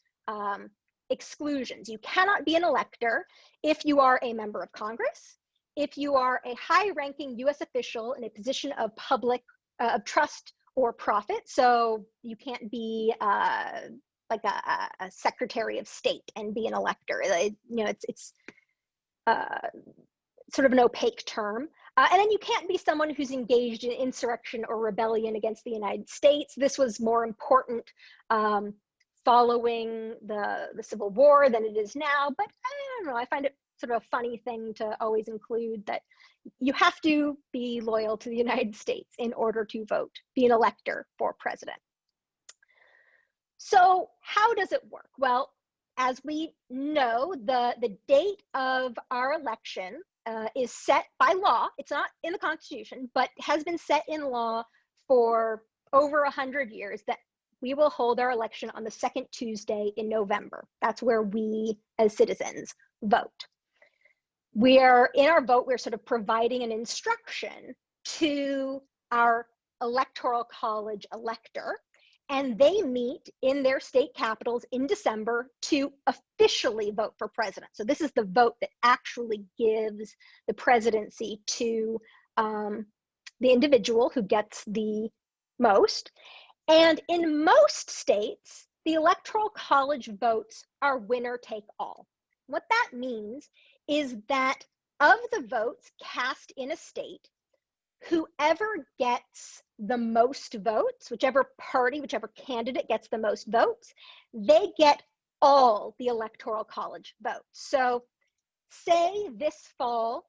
B: exclusions. You cannot be an elector if you are a member of Congress, if you are a high-ranking US official in a position of public of trust or profit. So you can't be like a Secretary of State and be an elector. It's sort of an opaque term. And then you can't be someone who's engaged in insurrection or rebellion against the United States. This was more important following the Civil War than it is now, but I don't know, I find it sort of a funny thing to always include that you have to be loyal to the United States in order to vote, be an elector for president. So how does it work? Well, as we know, the date of our election is set by law. It's not in the Constitution, but has been set in law for over 100 years that we will hold our election on the second Tuesday in November. That's where we as citizens vote. In our vote, we're sort of providing an instruction to our Electoral College elector, and they meet in their state capitals in December to officially vote for president. So this is the vote that actually gives the presidency to the individual who gets the most. And in most states, the Electoral College votes are winner take all. What that means is that of the votes cast in a state, whoever gets the most votes, whichever party, whichever candidate gets the most votes, they get all the Electoral College votes. So say this fall,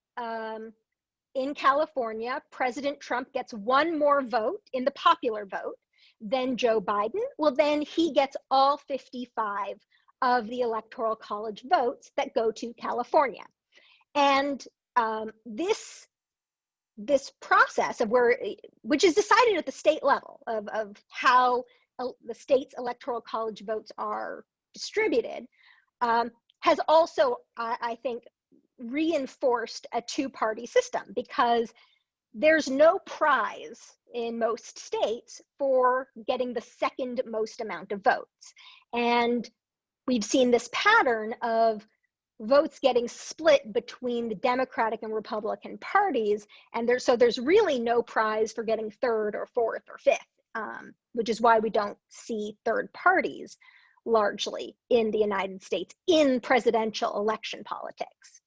B: in California, President Trump gets one more vote in the popular vote than Joe Biden. Well, then he gets all 55 of the Electoral College votes that go to California. And this process of which is decided at the state level of how the state's Electoral College votes are distributed, has also, I think, reinforced a two-party system, because there's no prize in most states for getting the second most amount of votes. And we've seen this pattern of votes getting split between the Democratic and Republican parties, and there's really no prize for getting third or fourth or fifth, which is why we don't see third parties largely in the United States in presidential election politics.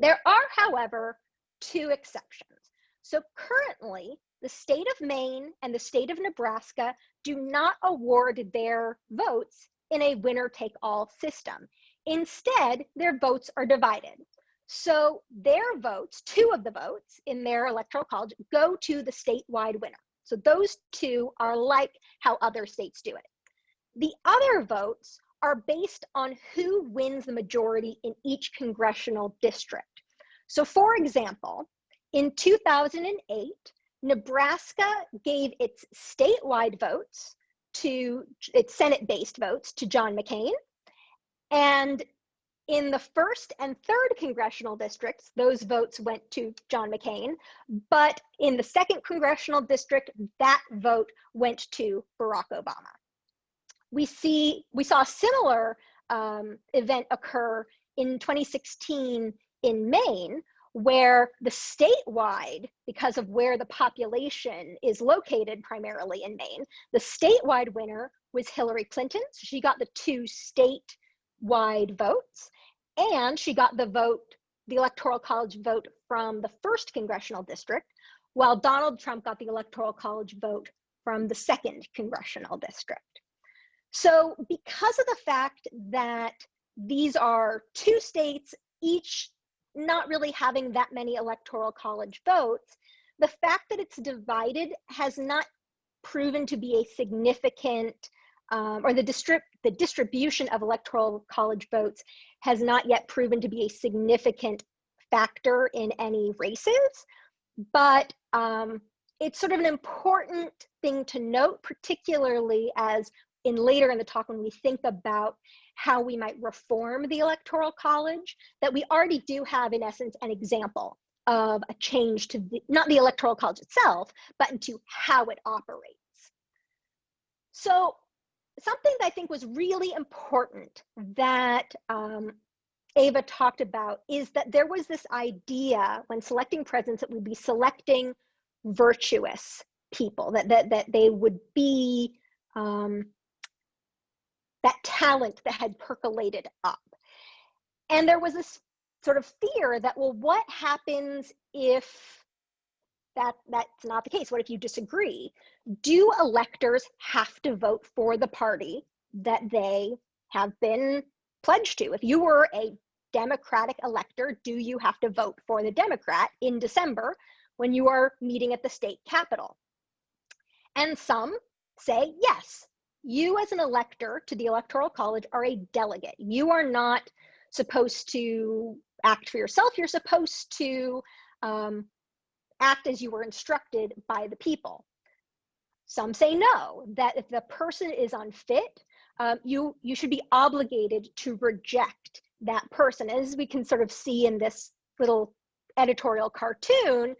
B: There are, however, two exceptions. So currently, the state of Maine and the state of Nebraska do not award their votes in a winner-take-all system. Instead, their votes are divided. So their votes, two of the votes in their Electoral College, go to the statewide winner. So those two are like how other states do it. The other votes are based on who wins the majority in each congressional district. So for example, in 2008, Nebraska gave its statewide votes to its Senate-based votes to John McCain. And in the 1st and 3rd congressional districts, those votes went to John McCain. But in the 2nd congressional district, that vote went to Barack Obama. We saw a similar event occur in 2016 in Maine, where the statewide, because of where the population is located primarily in Maine, the statewide winner was Hillary Clinton. So she got the 2 statewide votes, and she got the Electoral College vote from the 1st congressional district, while Donald Trump got the Electoral College vote from the 2nd congressional district. So because of the fact that these are 2 states, each not really having that many Electoral College votes, the fact that it's divided has not proven to be a significant, or the distribution of Electoral College votes has not yet proven to be a significant factor in any races. But it's sort of an important thing to note, particularly as later in the talk when we think about how we might reform the Electoral College, that we already do have, in essence, an example of a change to not the Electoral College itself, but into how it operates. So something that I think was really important that Eva talked about is that there was this idea when selecting presidents that we'd be selecting virtuous people, that they would be that talent that had percolated up. And there was this sort of fear that, well, what happens if that's not the case? What if you disagree? Do electors have to vote for the party that they have been pledged to? If you were a Democratic elector, do you have to vote for the Democrat in December when you are meeting at the state capitol? And some say yes. You as an elector to the Electoral College are a delegate. You are not supposed to act for yourself. You're supposed to act as you were instructed by the people. Some say no, that if the person is unfit, you should be obligated to reject that person. As we can sort of see in this little editorial cartoon,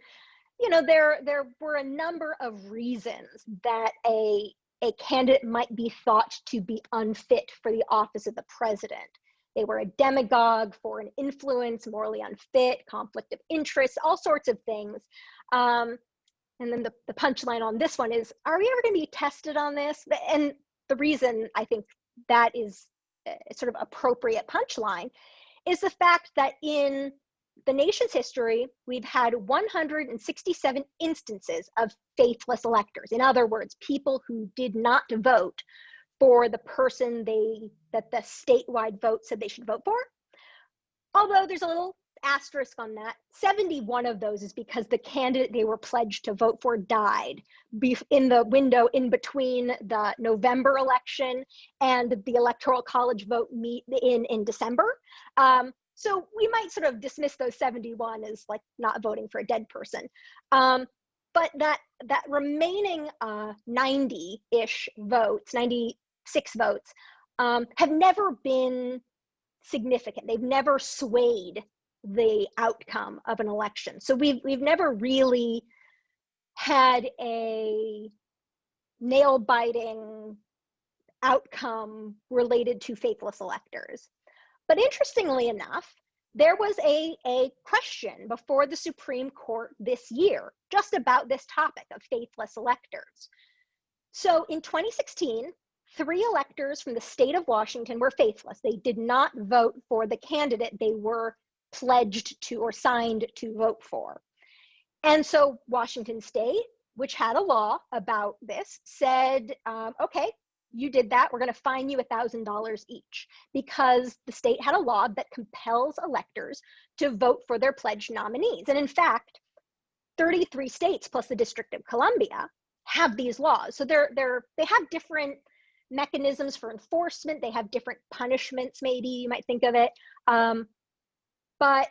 B: you know, there were a number of reasons that a candidate might be thought to be unfit for the office of the president. They were a demagogue, foreign influence, morally unfit, conflict of interest, all sorts of things. And then the punchline on this one is, are we ever going to be tested on this? And the reason I think that is a sort of appropriate punchline is the fact that in the nation's history, we've had 167 instances of faithless electors. In other words, people who did not vote for the person that the statewide vote said they should vote for. Although there's a little asterisk on that, 71 of those is because the candidate they were pledged to vote for died in the window in between the November election and the Electoral College vote in December. So we might sort of dismiss those 71 as like not voting for a dead person. But that remaining 90-ish votes, 96 votes, have never been significant. They've never swayed the outcome of an election. So we've never really had a nail-biting outcome related to faithless electors. But interestingly enough, there was a question before the Supreme Court this year just about this topic of faithless electors. So in 2016, 3 electors from the state of Washington were faithless. They did not vote for the candidate they were pledged to or signed to vote for. And so Washington State, which had a law about this, said, okay, you did that, we're going to fine you $1,000 each, because the state had a law that compels electors to vote for their pledged nominees. And in fact, 33 states plus the District of Columbia have these laws. So they have different mechanisms for enforcement. They have different punishments, maybe you might think of it. But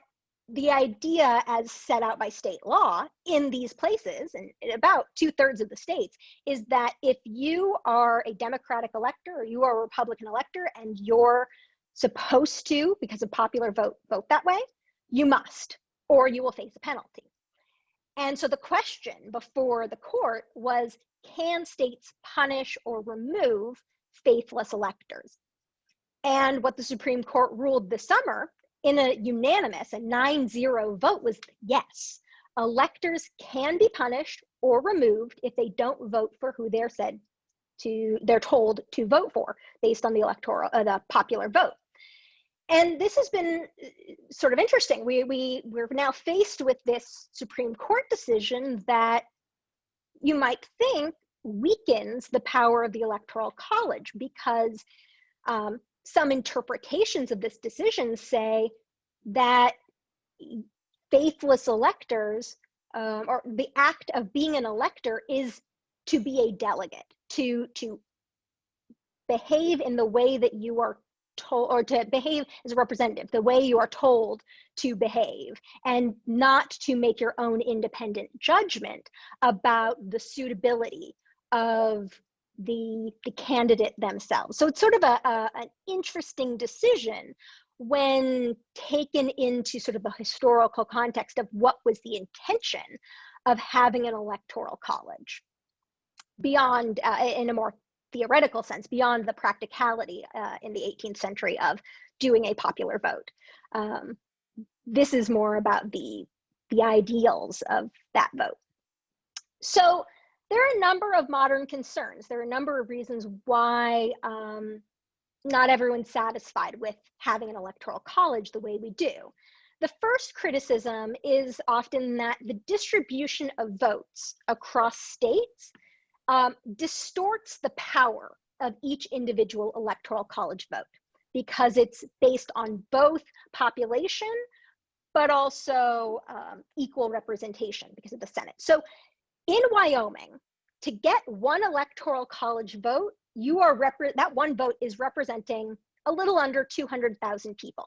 B: the idea as set out by state law in these places, and about 2/3 of the states, is that if you are a Democratic elector or you are a Republican elector and you're supposed to, because of popular vote that way, you must, or you will face a penalty. And so the question before the court was, can states punish or remove faithless electors? And what the Supreme Court ruled this summer in a unanimous, a 9-0 vote, was yes. Electors can be punished or removed if they don't vote for who they're told to vote for based on the popular vote. And this has been sort of interesting. We're now faced with this Supreme Court decision that you might think weakens the power of the Electoral College, because some interpretations of this decision say that faithless electors, or the act of being an elector, is to be a delegate, to behave in the way that you are told, or to behave as a representative, the way you are told to behave, and not to make your own independent judgment about the suitability of the candidate themselves. So it's sort of an interesting decision when taken into sort of the historical context of what was the intention of having an electoral college, beyond, in a more theoretical sense, beyond the practicality in the 18th century of doing a popular vote. This is more about the ideals of that vote. So there are a number of modern concerns. There are a number of reasons why not everyone's satisfied with having an electoral college the way we do. The first criticism is often that the distribution of votes across states distorts the power of each individual electoral college vote, because it's based on both population, but also equal representation because of the Senate. So in Wyoming, to get one electoral college vote, that one vote is representing a little under 200,000 people.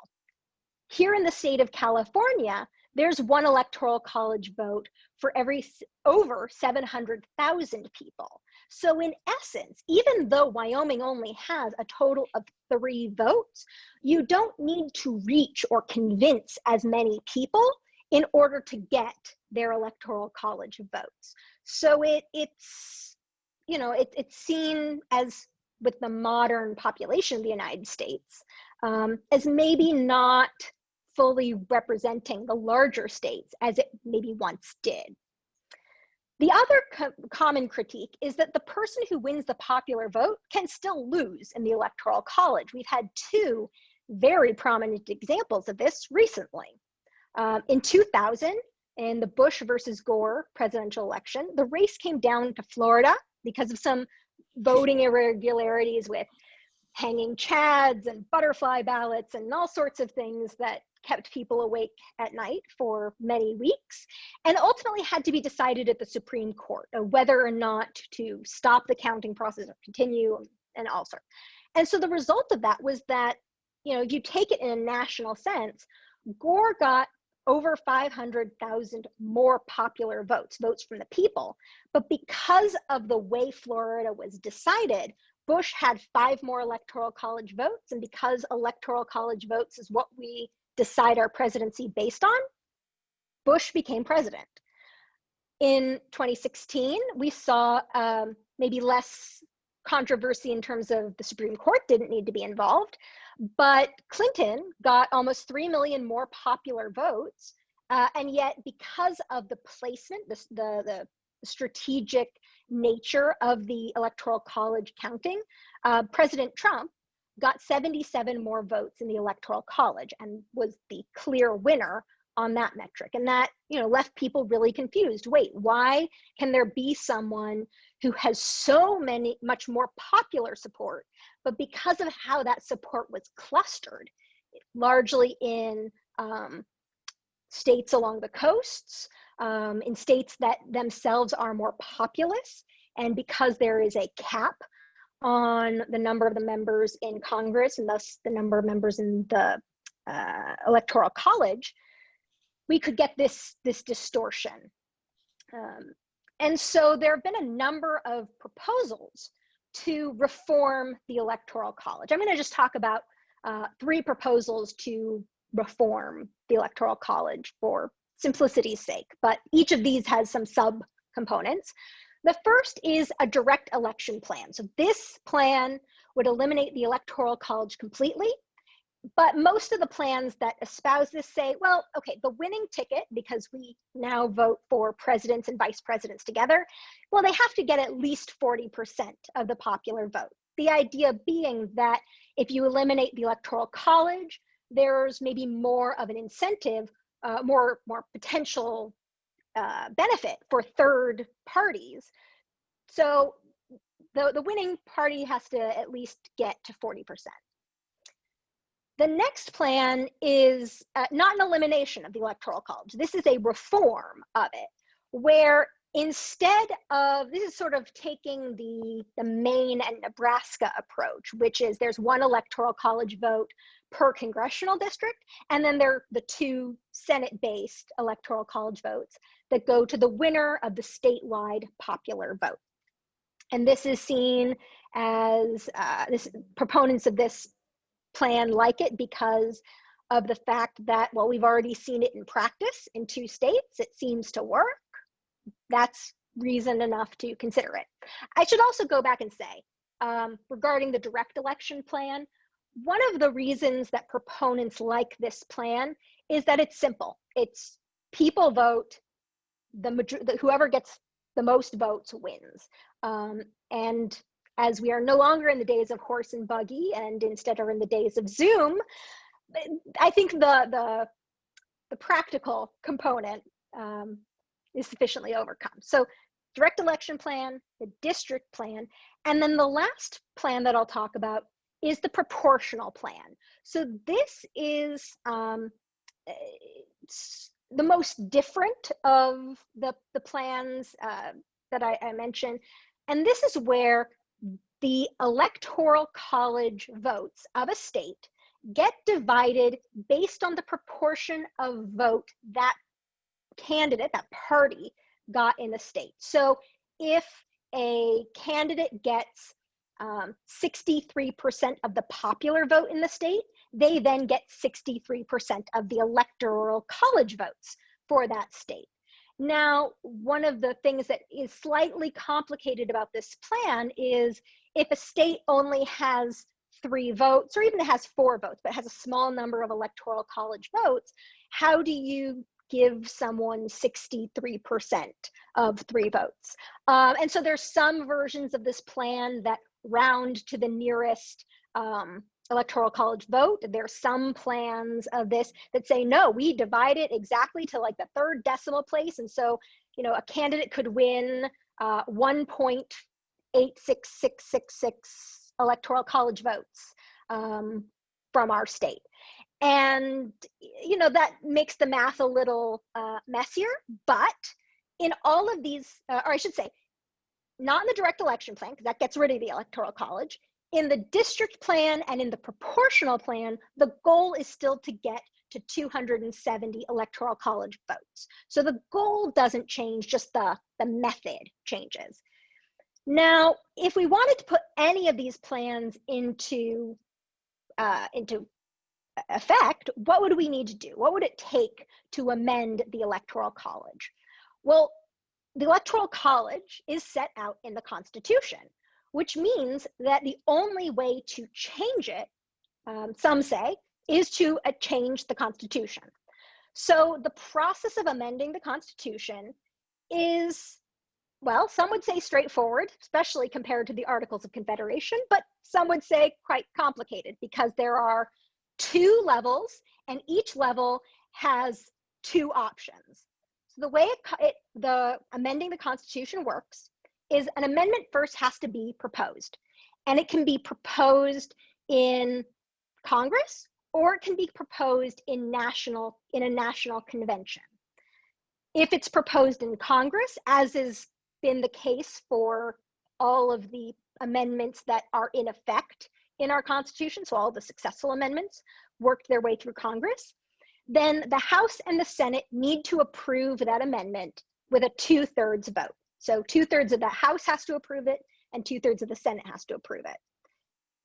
B: Here in the state of California, there's one electoral college vote for over 700,000 people. So in essence, even though Wyoming only has a total of 3 votes, you don't need to reach or convince as many people in order to get their electoral college votes. So it's seen as, with the modern population of the United States, as maybe not fully representing the larger states as it maybe once did. The other common critique is that the person who wins the popular vote can still lose in the Electoral College. We've had two very prominent examples of this recently. In 2000, in the Bush versus Gore presidential election, the race came down to Florida because of some voting irregularities with hanging chads and butterfly ballots and all sorts of things that kept people awake at night for many weeks, and ultimately had to be decided at the Supreme Court of whether or not to stop the counting process or continue, and all sorts. And so the result of that was that, you know, if you take it in a national sense, Gore got over 500,000 more popular votes, votes from the people. But because of the way Florida was decided, Bush had 5 more Electoral College votes. And because Electoral College votes is what we decide our presidency based on, Bush became president. In 2016, we saw maybe less controversy in terms of the Supreme Court didn't need to be involved, but Clinton got almost 3 million more popular votes, and yet because of the placement, the strategic nature of the Electoral College counting, President Trump got 77 more votes in the Electoral College and was the clear winner on that metric. And that, you know, left people really confused. Wait, why can there be someone who has so much more popular support, but because of how that support was clustered, largely in states along the coasts, in states that themselves are more populous, and because there is a cap on the number of the members in Congress and thus the number of members in the Electoral College, we could get this distortion. And so there have been a number of proposals to reform the Electoral College. I'm going to just talk about 3 proposals to reform the Electoral College for simplicity's sake, but each of these has some sub-components. The first is a direct election plan. So this plan would eliminate the Electoral College completely. But most of the plans that espouse this say, well, okay, the winning ticket, because we now vote for presidents and vice presidents together, well, they have to get at least 40% of the popular vote. The idea being that if you eliminate the Electoral College, there's maybe more of an incentive, more potential benefit for third parties. So the winning party has to at least get to 40%. The next plan is not an elimination of the Electoral College. This is a reform of it, where instead of, this is sort of taking the Maine and Nebraska approach, which is there's 1 Electoral College vote per congressional district, and then there are the 2 Senate-based Electoral College votes that go to the winner of the statewide popular vote. And this is seen as, proponents of this plan like it because of the fact that, well, we've already seen it in practice in 2 states. It seems to work. That's reason enough to consider it. I should also go back and say, regarding the direct election plan, one of the reasons that proponents like this plan is that it's simple. It's people vote, whoever gets the most votes wins. And as we are no longer in the days of horse and buggy and instead are in the days of Zoom, I think the practical component is sufficiently overcome. So direct election plan, the district plan, and then the last plan that I'll talk about is the proportional plan. So this is the most different of the plans that I mentioned. And this is where the Electoral College votes of a state get divided based on the proportion of vote that candidate, that party, got in the state. So if a candidate gets 63% of the popular vote in the state, they then get 63% of the Electoral College votes for that state. Now, one of the things that is slightly complicated about this plan is if a state only has 3 votes, or even it has 4 votes, but has a small number of Electoral College votes, how do you give someone 63% of 3 votes. And so there's some versions of this plan that round to the nearest Electoral College vote. There's some plans of this that say, no, we divide it exactly to like the 3rd decimal place. And so, you know, a candidate could win 1.86666 Electoral College votes from our state. And, you know, that makes the math a little messier, but in all of these, or I should say, not in the direct election plan, because that gets rid of the Electoral College. In the district plan and in the proportional plan, the goal is still to get to 270 Electoral College votes. So the goal doesn't change, just the method changes. Now, if we wanted to put any of these plans into effect, what would we need to do? What would it take to amend the Electoral College? Well, the Electoral College is set out in the Constitution, which means that the only way to change it, some say, is to change the Constitution. So the process of amending the Constitution is, well, some would say straightforward, especially compared to the Articles of Confederation, but some would say quite complicated because there are 2 levels and each level has 2 options. So the way the amending the Constitution works is an amendment first has to be proposed, and it can be proposed in Congress or it can be proposed in a national convention. If it's proposed in Congress, as has been the case for all of the amendments that are in effect in our Constitution, so all the successful amendments worked their way through Congress, then the House and the Senate need to approve that amendment with a 2/3 vote. So 2/3 of the House has to approve it and 2/3 of the Senate has to approve it.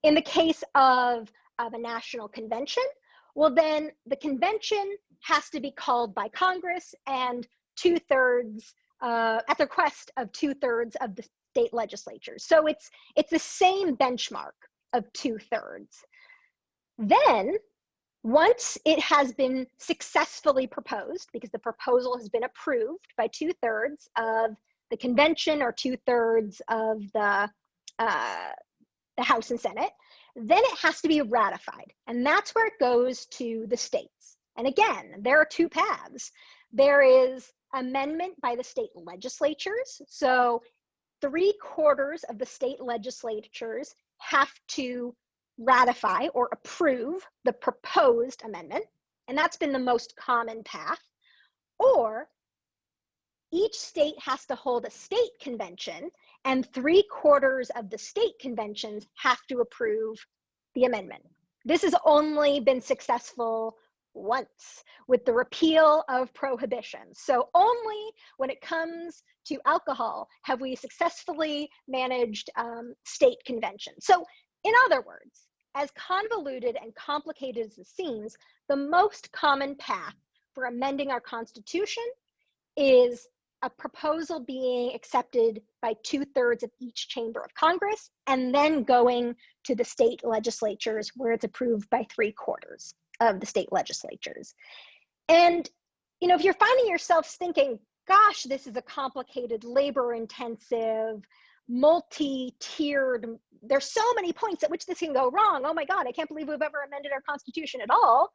B: In the case of a national convention, well, then the convention has to be called by Congress and 2/3 at the request of 2/3 of the state legislatures. So it's the same benchmark of 2/3. Then, once it has been successfully proposed, because the proposal has been approved by 2/3 of the convention or 2/3 of the House and Senate, then it has to be ratified. And that's where it goes to the states. And again, there are 2 paths. There is amendment by the state legislatures. So 3/4 of the state legislatures have to ratify or approve the proposed amendment. And that's been the most common path. Or each state has to hold a state convention and 3/4 of the state conventions have to approve the amendment. This has only been successful once with the repeal of prohibition. So only when it comes to alcohol have we successfully managed state conventions. So in other words, as convoluted and complicated as it seems, the most common path for amending our Constitution is a proposal being accepted by 2/3 of each chamber of Congress and then going to the state legislatures where it's approved by 3/4 of the state legislatures. And, you know, if you're finding yourself thinking, gosh, this is a complicated, labor-intensive, multi-tiered, there's so many points at which this can go wrong. Oh my God, I can't believe we've ever amended our Constitution at all.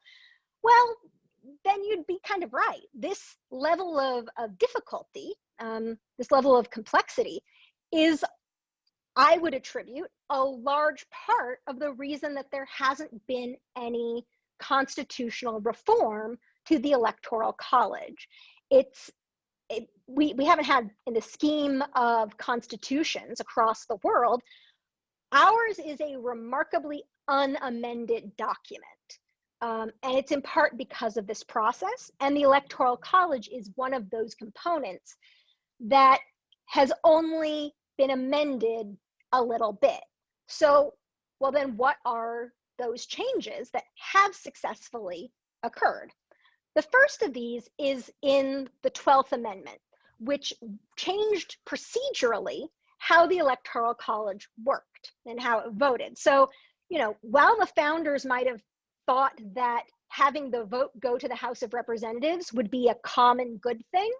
B: Well, then you'd be kind of right. This level of difficulty, this level of complexity is, I would attribute, a large part of the reason that there hasn't been any constitutional reform to the Electoral College. We haven't had, in the scheme of constitutions across the world, ours is a remarkably unamended document. And it's in part because of this process. And the Electoral College is one of those components that has only been amended a little bit. So, well, then what are those changes that have successfully occurred? The first of these is in the 12th Amendment, which changed procedurally how the Electoral College worked and how it voted. So, you know, while the founders might have thought that having the vote go to the House of Representatives would be a common good thing.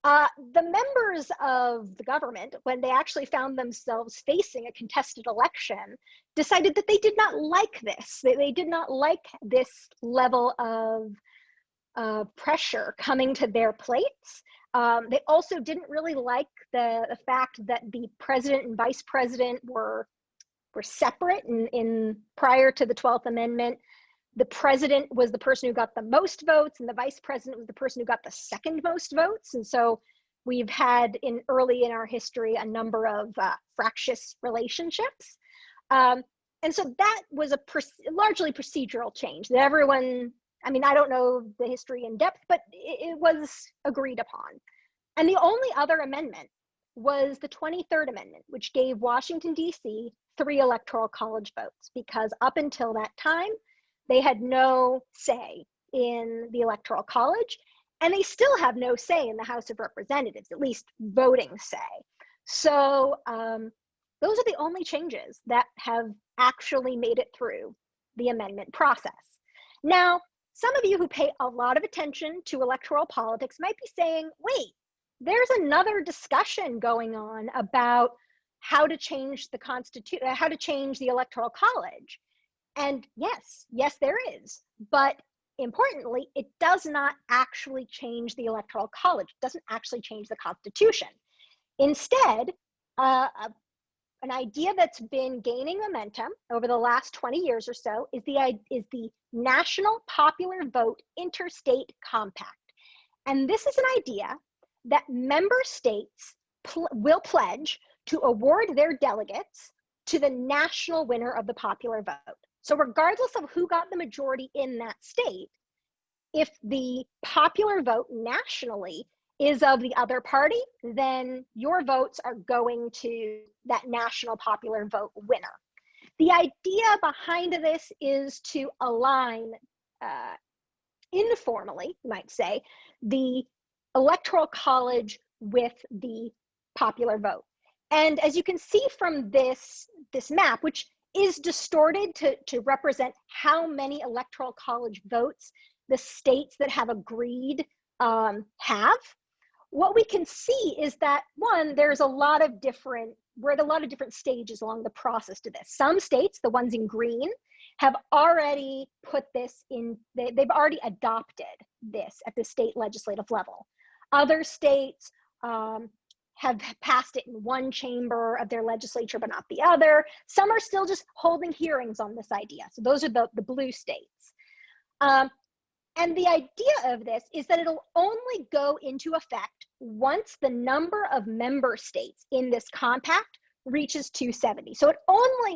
B: The members of the government, when they actually found themselves facing a contested election, decided that they did not like this. They did not like this level of pressure coming to their plates. They also didn't really like the fact that the president and vice president were separate in prior to the 12th Amendment. The president was the person who got the most votes, and the vice president was the person who got the second most votes. And so we've had early in our history a number of fractious relationships. And so that was a largely procedural change that everyone, I mean, I don't know the history in depth, but it was agreed upon. And the only other amendment was the 23rd Amendment, which gave Washington, D.C. 3 Electoral College votes, because up until that time, they had no say in the Electoral College, and they still have no say in the House of Representatives, at least voting say. So those are the only changes that have actually made it through the amendment process. Now, some of you who pay a lot of attention to electoral politics might be saying, wait, there's another discussion going on about how to change the Constitution, how to change the Electoral College. And yes, there is, but importantly, it does not actually change the Electoral College. It doesn't actually change the Constitution. Instead, an idea that's been gaining momentum over the last 20 years or so is the National Popular Vote Interstate Compact. And this is an idea that member states will pledge to award their delegates to the national winner of the popular vote. So regardless of who got the majority in that state, if the popular vote nationally is of the other party, then your votes are going to that national popular vote winner. The idea behind this is to align, informally, you might say, the Electoral College with the popular vote. And as you can see from this map, which is distorted to represent how many Electoral College votes the states that have agreed have, what we can see is that, one, we're at a lot of different stages along the process to this. Some states, the ones in green, have already put this in, they've already adopted this at the state legislative level. Other states have passed it in one chamber of their legislature, but not the other. Some are still just holding hearings on this idea. So those are the blue states. And the idea of this is that it'll only go into effect once the number of member states in this compact reaches 270. So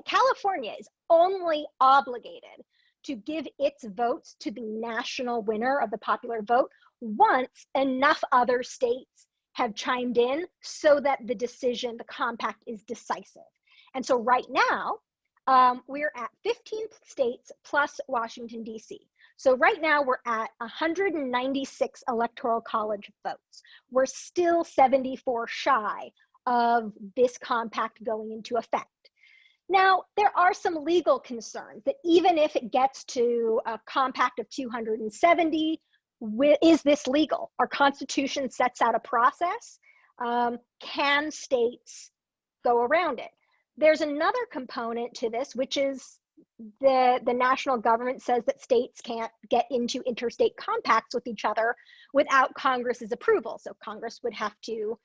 B: California is only obligated to give its votes to the national winner of the popular vote once enough other states have chimed in so that the compact is decisive. And so right now, we're at 15 states plus Washington, D.C. So right now we're at 196 Electoral College votes. We're still 74 shy of this compact going into effect. Now, there are some legal concerns that even if it gets to a compact of 270, is this legal? Our Constitution sets out a process. Can states go around it? There's another component to this, which is the national government says that states can't get into interstate compacts with each other without Congress's approval. So Congress would have to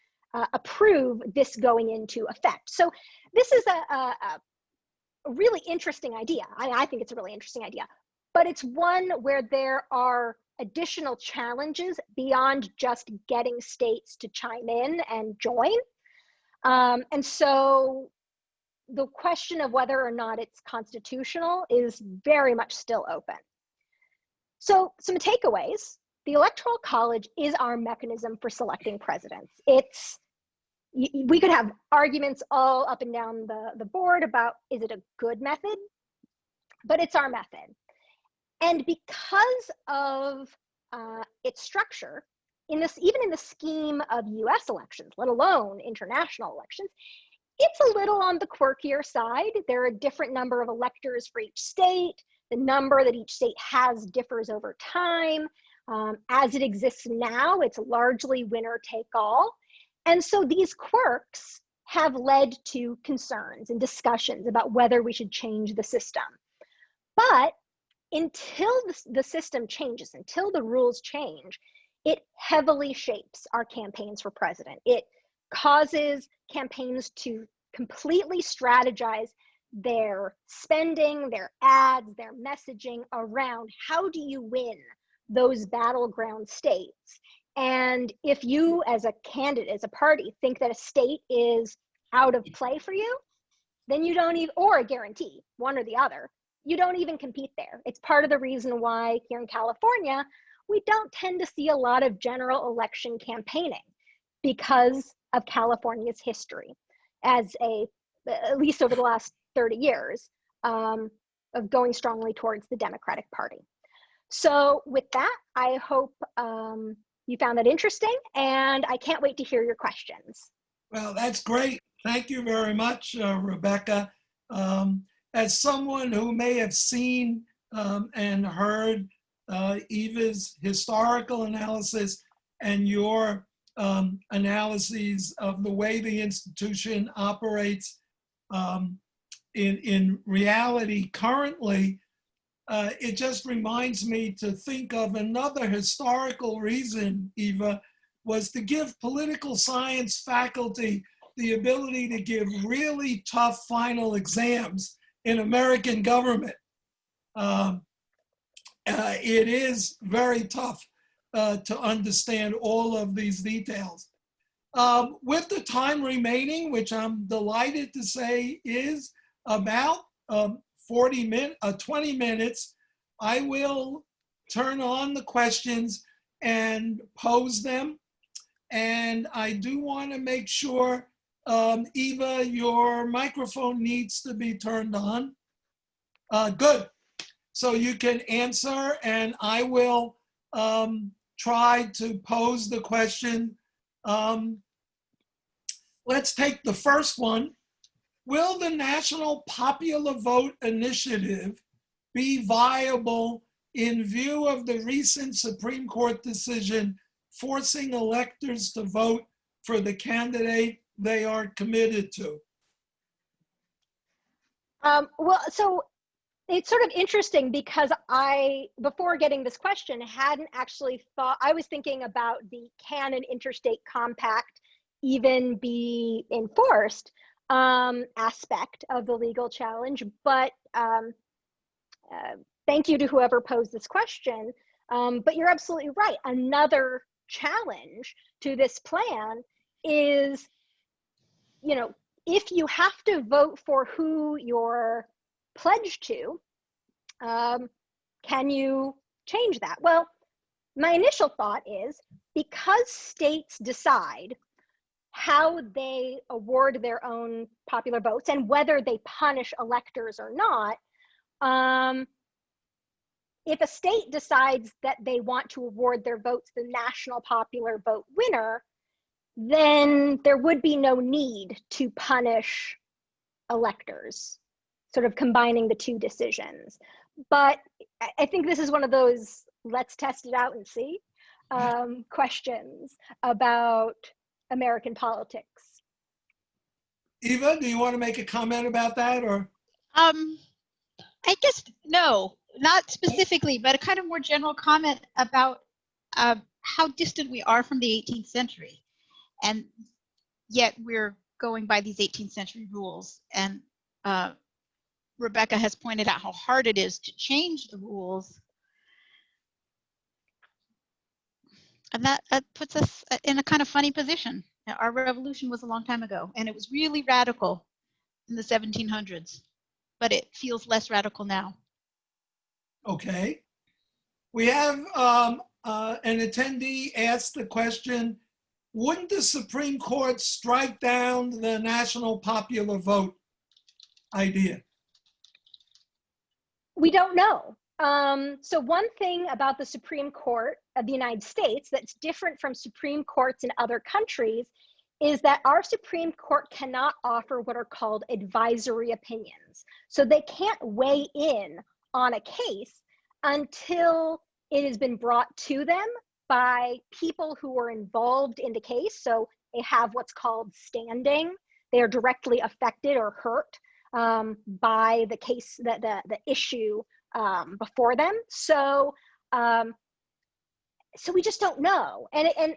B: approve this going into effect. So this is a really interesting idea. I think it's a really interesting idea, but it's one where there are additional challenges beyond just getting states to chime in and join. And so the question of whether or not it's constitutional is very much still open. So some takeaways: the Electoral College is our mechanism for selecting presidents. We could have arguments all up and down the board about, is it a good method? But it's our method. And because of its structure, even in the scheme of US elections, let alone international elections, it's a little on the quirkier side. There are a different number of electors for each state. The number that each state has differs over time. As it exists now, it's largely winner take all. And so these quirks have led to concerns and discussions about whether we should change the system. But until the system changes, until the rules change, it heavily shapes our campaigns for president. It causes campaigns to completely strategize their spending, their ads, their messaging around how do you win those battleground states. And if you as a candidate, as a party, think that a state is out of play for you, then you don't even, or a guarantee, one or the other, you don't even compete there. It's part of the reason why here in California, we don't tend to see a lot of general election campaigning because of California's history as at least over the last 30 years of going strongly towards the Democratic Party. So with that, I hope you found that interesting, and I can't wait to hear your questions.
A: Well, that's great. Thank you very much, Rebecca. As someone who may have seen and heard Eva's historical analysis and your analyses of the way the institution operates in reality currently, it just reminds me to think of another historical reason, Eva, was to give political science faculty the ability to give really tough final exams in American government. It is very tough to understand all of these details. With the time remaining, which I'm delighted to say is about 20 minutes, I will turn on the questions and pose them. And I do want to make sure, Eva, your microphone needs to be turned on. Good. So you can answer, and I will try to pose the question. Let's take the first one. Will the National Popular Vote Initiative be viable in view of the recent Supreme Court decision forcing electors to vote for the candidate they are committed to?
B: Well, so it's sort of interesting because before getting this question, hadn't actually thought, I was thinking about can an interstate compact even be enforced aspect of the legal challenge, but thank you to whoever posed this question. But you're absolutely right. Another challenge to this plan is, if you have to vote for who you're pledged to, can you change that? Well, my initial thought is because states decide how they award their own popular votes and whether they punish electors or not, if a state decides that they want to award their votes the national popular vote winner, then there would be no need to punish electors, sort of combining the two decisions. But I think this is one of those let's test it out and see questions about American politics.
A: Eva, do you want to make a comment about that, or?
C: I guess no, not specifically, but a kind of more general comment about how distant we are from the 18th century, and yet we're going by these 18th century rules. And Rebecca has pointed out how hard it is to change the rules. And that puts us in a kind of funny position. Our revolution was a long time ago, and it was really radical in the 1700s, but it feels less radical now.
A: Okay. We have an attendee asked the question, wouldn't the Supreme Court strike down the national popular vote idea?
B: We don't know. So one thing about the Supreme Court of the United States that's different from Supreme Courts in other countries is that our Supreme Court cannot offer what are called advisory opinions. So they can't weigh in on a case until it has been brought to them by people who are involved in the case. So they have what's called standing. They are directly affected or hurt by the case, the issue before them. So so we just don't know. And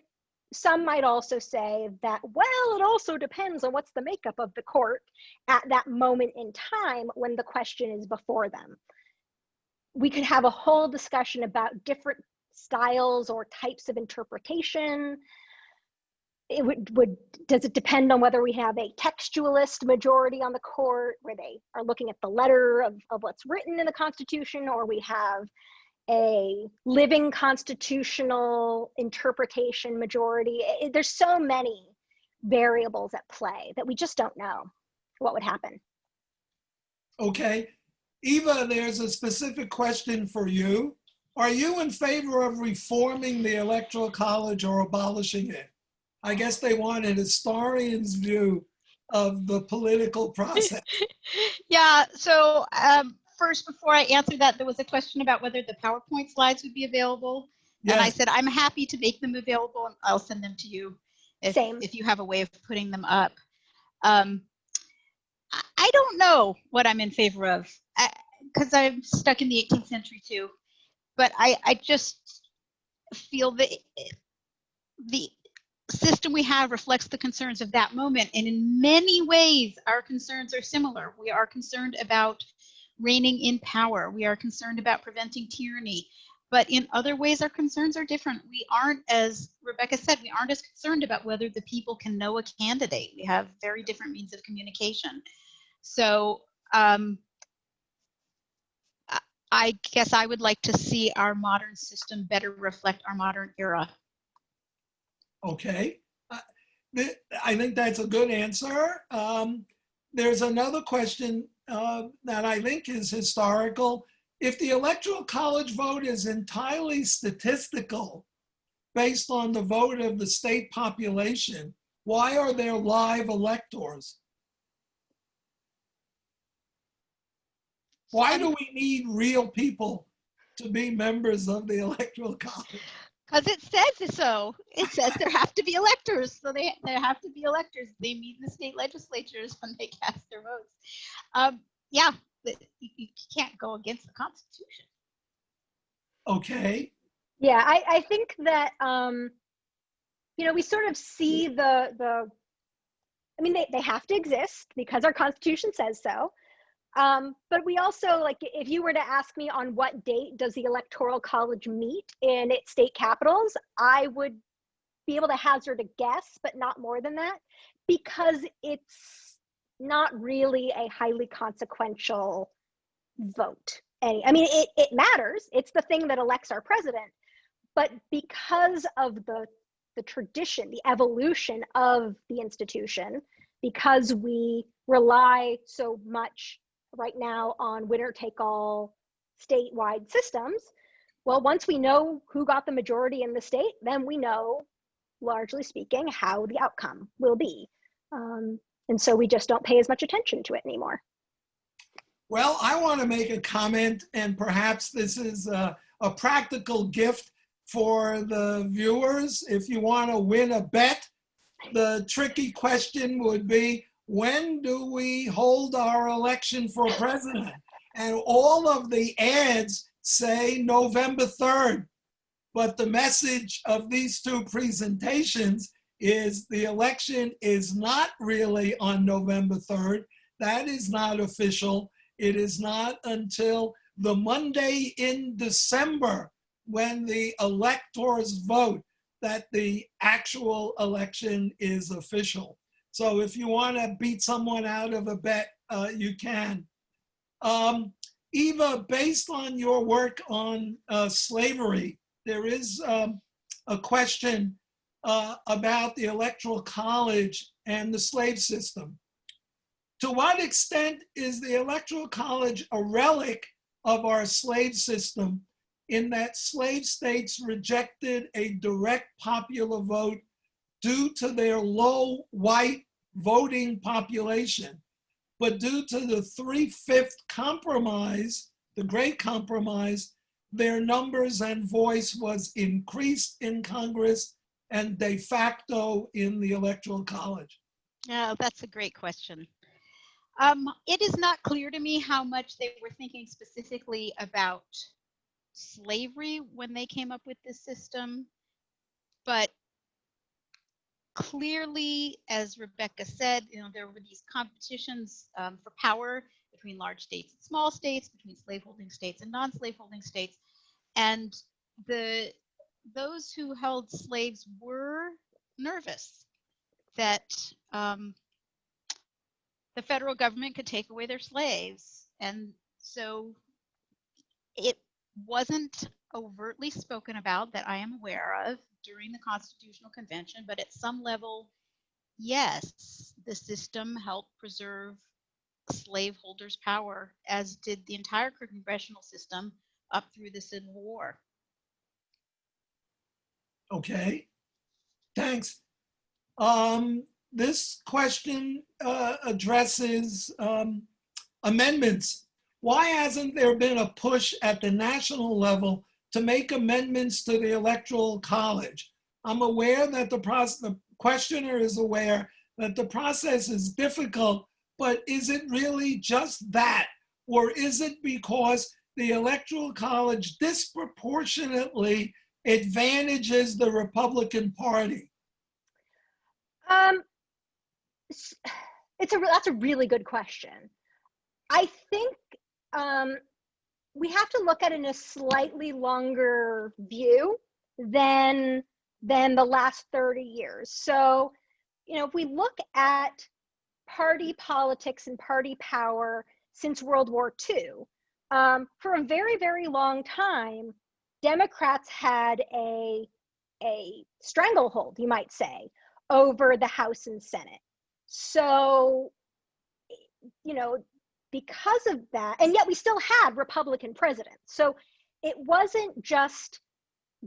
B: some might also say that, well, it also depends on what's the makeup of the court at that moment in time when the question is before them. We could have a whole discussion about different styles or types of interpretation. Does it depend on whether we have a textualist majority on the court, where they are looking at the letter of what's written in the Constitution, or we have a living constitutional interpretation majority? There's so many variables at play that we just don't know what would happen.
A: Okay. Eva, there's a specific question for you. Are you in favor of reforming the Electoral College or abolishing it? I guess they want an historian's view of the political process.
C: Yeah, so first, before I answer that, there was a question about whether the PowerPoint slides would be available. Yes. And I said, I'm happy to make them available, and I'll send them to you if you have a way of putting them up. I don't know what I'm in favor of, because I'm stuck in the 18th century too. But I just feel that the system we have reflects the concerns of that moment. And in many ways, our concerns are similar. We are concerned about reigning in power. We are concerned about preventing tyranny. But in other ways, our concerns are different. We aren't, as Rebecca said, we aren't as concerned about whether the people can know a candidate. We have very different means of communication. So I guess I would like to see our modern system better reflect our modern era.
A: Okay. I think that's a good answer. There's another question that I think is historical. If the Electoral College vote is entirely statistical, based on the vote of the state population, why are there live electors? Why do we need real people to be members of the Electoral College?
C: Because it says so. It says there have to be electors. So there have to be electors. They meet in the state legislatures when they cast their votes. Yeah, you can't go against the Constitution.
A: Okay.
B: Yeah, I think that, you know, we sort of see I mean, they have to exist because our Constitution says so. But we also, like, if you were to ask me on what date does the Electoral College meet in its state capitals, I would be able to hazard a guess, but not more than that, because it's not really a highly consequential vote. I mean, it matters. It's the thing that elects our president. But because of the tradition, the evolution of the institution, because we rely so much right now on winner-take-all statewide systems, well, once we know who got the majority in the state, then we know, largely speaking, how the outcome will be. And so we just don't pay as much attention to it anymore.
A: Well, I want to make a comment, and perhaps this is a practical gift for the viewers. If you want to win a bet, the tricky question would be, when do we hold our election for president? And all of the ads say November 3rd. But the message of these two presentations is the election is not really on November 3rd. That is not official. It is not until the Monday in December, when the electors vote, that the actual election is official. So if you want to beat someone out of a bet, you can. Eva, based on your work on slavery, there is a question about the Electoral College and the slave system. To what extent is the Electoral College a relic of our slave system, in that slave states rejected a direct popular vote due to their low white voting population, but due to the 3/5 compromise the Great Compromise, their numbers and voice was increased in Congress and de facto in the Electoral College?
C: Oh, that's a great question. It is not clear to me how much they were thinking specifically about slavery when they came up with this system, but clearly, as Rebecca said, there were these competitions for power between large states and small states, between slaveholding states and non-slaveholding states, and those who held slaves were nervous that the federal government could take away their slaves. And so it wasn't overtly spoken about that I am aware of during the Constitutional Convention, but at some level, yes, the system helped preserve slaveholders' power, as did the entire congressional system up through the Civil War.
A: Okay, thanks. This question addresses amendments. Why hasn't there been a push at the national level to make amendments to the Electoral College? I'm aware that the questioner is aware that the process is difficult, but is it really just that? Or is it because the Electoral College disproportionately advantages the Republican Party?
B: That's a really good question. I think we have to look at it in a slightly longer view than the last 30 years. So, if we look at party politics and party power since World War II, for a very, very long time, Democrats had a stranglehold, you might say, over the House and Senate. So, because of that, and yet we still had Republican presidents. So it wasn't just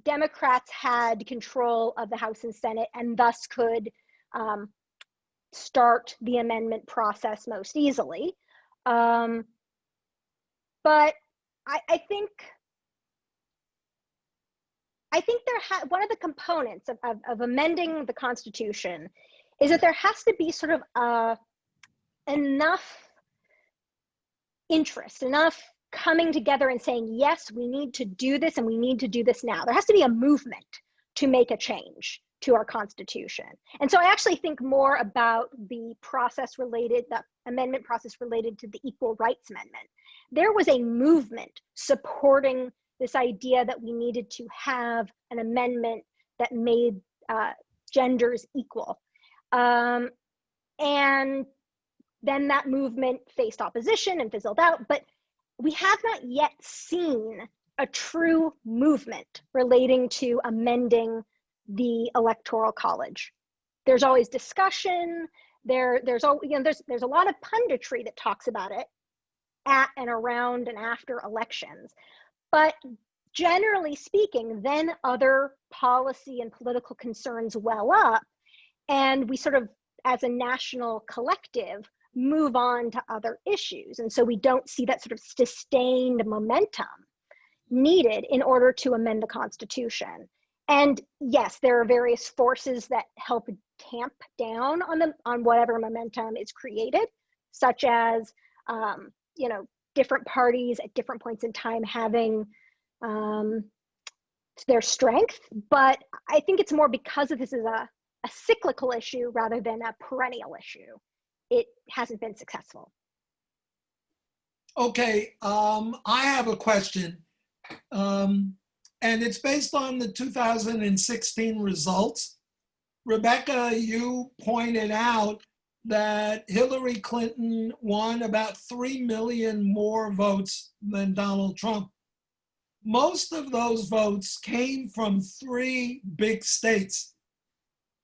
B: Democrats had control of the House and Senate and thus could start the amendment process most easily. But I think one of the components of amending the Constitution is that there has to be sort of enough interest, enough coming together and saying, yes, we need to do this and we need to do this now. There has to be a movement to make a change to our Constitution. And so I actually think more about the amendment process related to the Equal Rights Amendment. There was a movement supporting this idea that we needed to have an amendment that made genders equal. And then that movement faced opposition and fizzled out, but we have not yet seen a true movement relating to amending the Electoral College. There's always discussion. There's a lot of punditry that talks about it at and around and after elections. But generally speaking, then other policy and political concerns well up, and we sort of, as a national collective, move on to other issues. And so we don't see that sort of sustained momentum needed in order to amend the Constitution. And yes, there are various forces that help tamp down on whatever momentum is created, such as different parties at different points in time having their strength. But I think it's more because this is a cyclical issue rather than a perennial issue. It hasn't been successful.
A: Okay, I have a question, and it's based on the 2016 results. Rebecca, you pointed out that Hillary Clinton won about 3 million more votes than Donald Trump. Most of those votes came from 3 big states: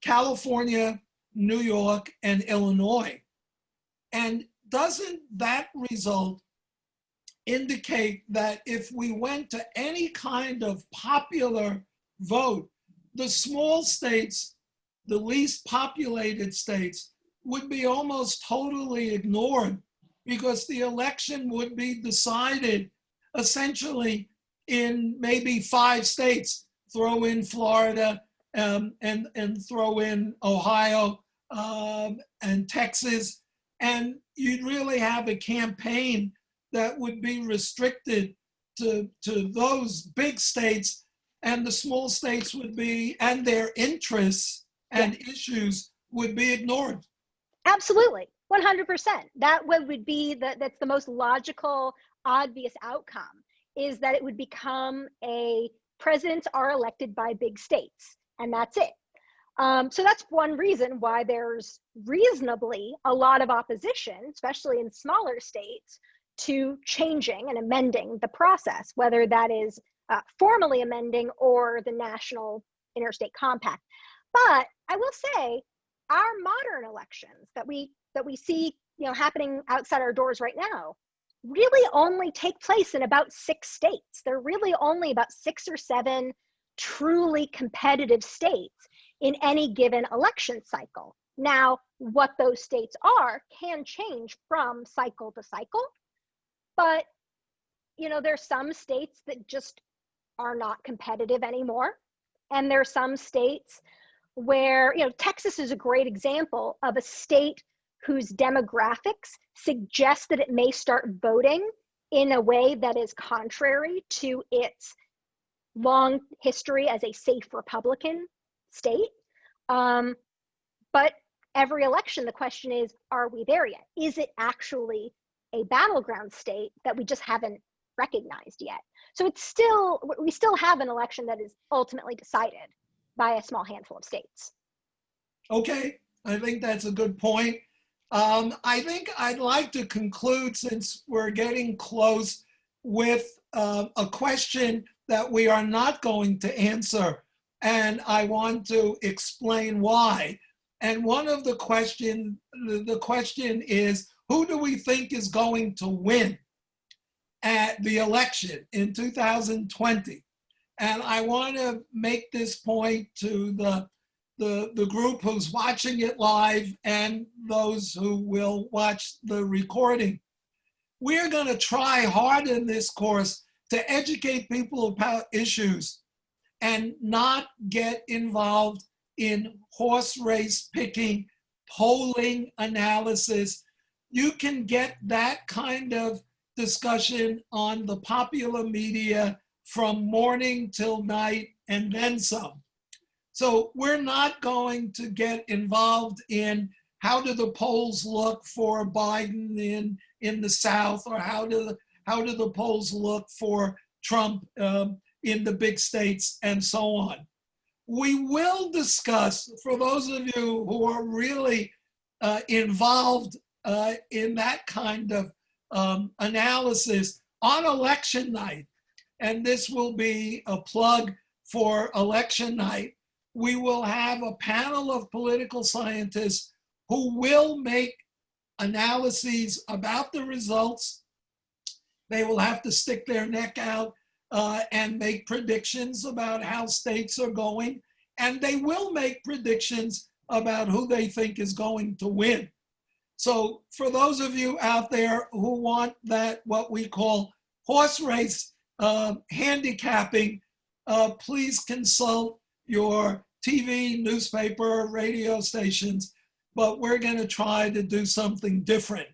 A: California, New York, and Illinois. And doesn't that result indicate that if we went to any kind of popular vote, the small states, the least populated states, would be almost totally ignored because the election would be decided essentially in maybe 5 states, throw in Florida, and throw in Ohio, and Texas, and you'd really have a campaign that would be restricted to those big states, and the small states would be, and their interests and issues would be ignored.
B: Absolutely, 100%. That would be that's the most logical, obvious outcome, is that it would become a presidents are elected by big states, and that's it. So that's one reason why there's reasonably a lot of opposition, especially in smaller states, to changing and amending the process, whether that is formally amending or the national interstate compact. But I will say, our modern elections that we see, happening outside our doors right now, really only take place in about 6 states. They're really only about 6 or 7 truly competitive states in any given election cycle. Now, what those states are can change from cycle to cycle, but there's some states that just are not competitive anymore, and there's some states where, Texas is a great example of a state whose demographics suggest that it may start voting in a way that is contrary to its long history as a safe Republican state. But every election, the question is, are we there yet? Is it actually a battleground state that we just haven't recognized yet? So we still have an election that is ultimately decided by a small handful of states.
A: Okay, I think that's a good point. I think I'd like to conclude, since we're getting close, with a question that we are not going to answer, and I want to explain why. And one of the question is, who do we think is going to win at the election in 2020? And I want to make this point to the group who's watching it live and those who will watch the recording. We're going to try hard in this course to educate people about issues and not get involved in horse race picking, polling analysis. You can get that kind of discussion on the popular media from morning till night and then some. So we're not going to get involved in how do the polls look for Biden in the South, or how do the polls look for Trump in the big states, and so on. We will discuss, for those of you who are really involved in that kind of analysis, on election night, and this will be a plug for election night, we will have a panel of political scientists who will make analyses about the results. They will have to stick their neck out and make predictions about how states are going, and they will make predictions about who they think is going to win. So for those of you out there who want that, what we call horse race handicapping, please consult your TV, newspaper, radio stations, but we're going to try to do something different.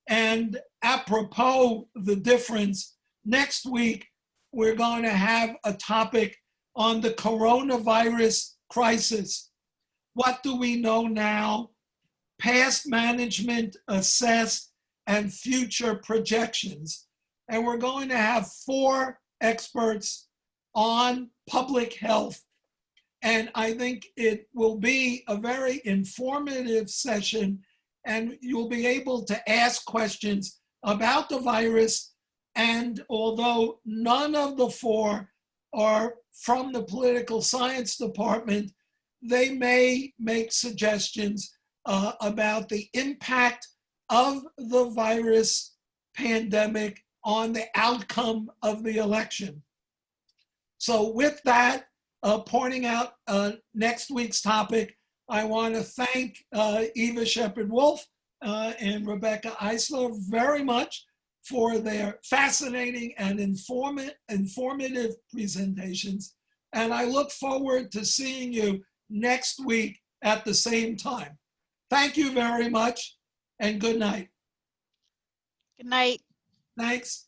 A: And apropos the difference, next week, we're going to have a topic on the coronavirus crisis. What do we know now? Past management assessed and future projections. And we're going to have 4 experts on public health. And I think it will be a very informative session, and you'll be able to ask questions about the virus. And although none of the 4 are from the political science department, they may make suggestions about the impact of the virus pandemic on the outcome of the election. So with that, pointing out next week's topic, I want to thank Eva Shepard-Wolf and Rebecca Eisler very much for their fascinating and informative presentations. And I look forward to seeing you next week at the same time. Thank you very much and good night.
C: Good night.
A: Thanks.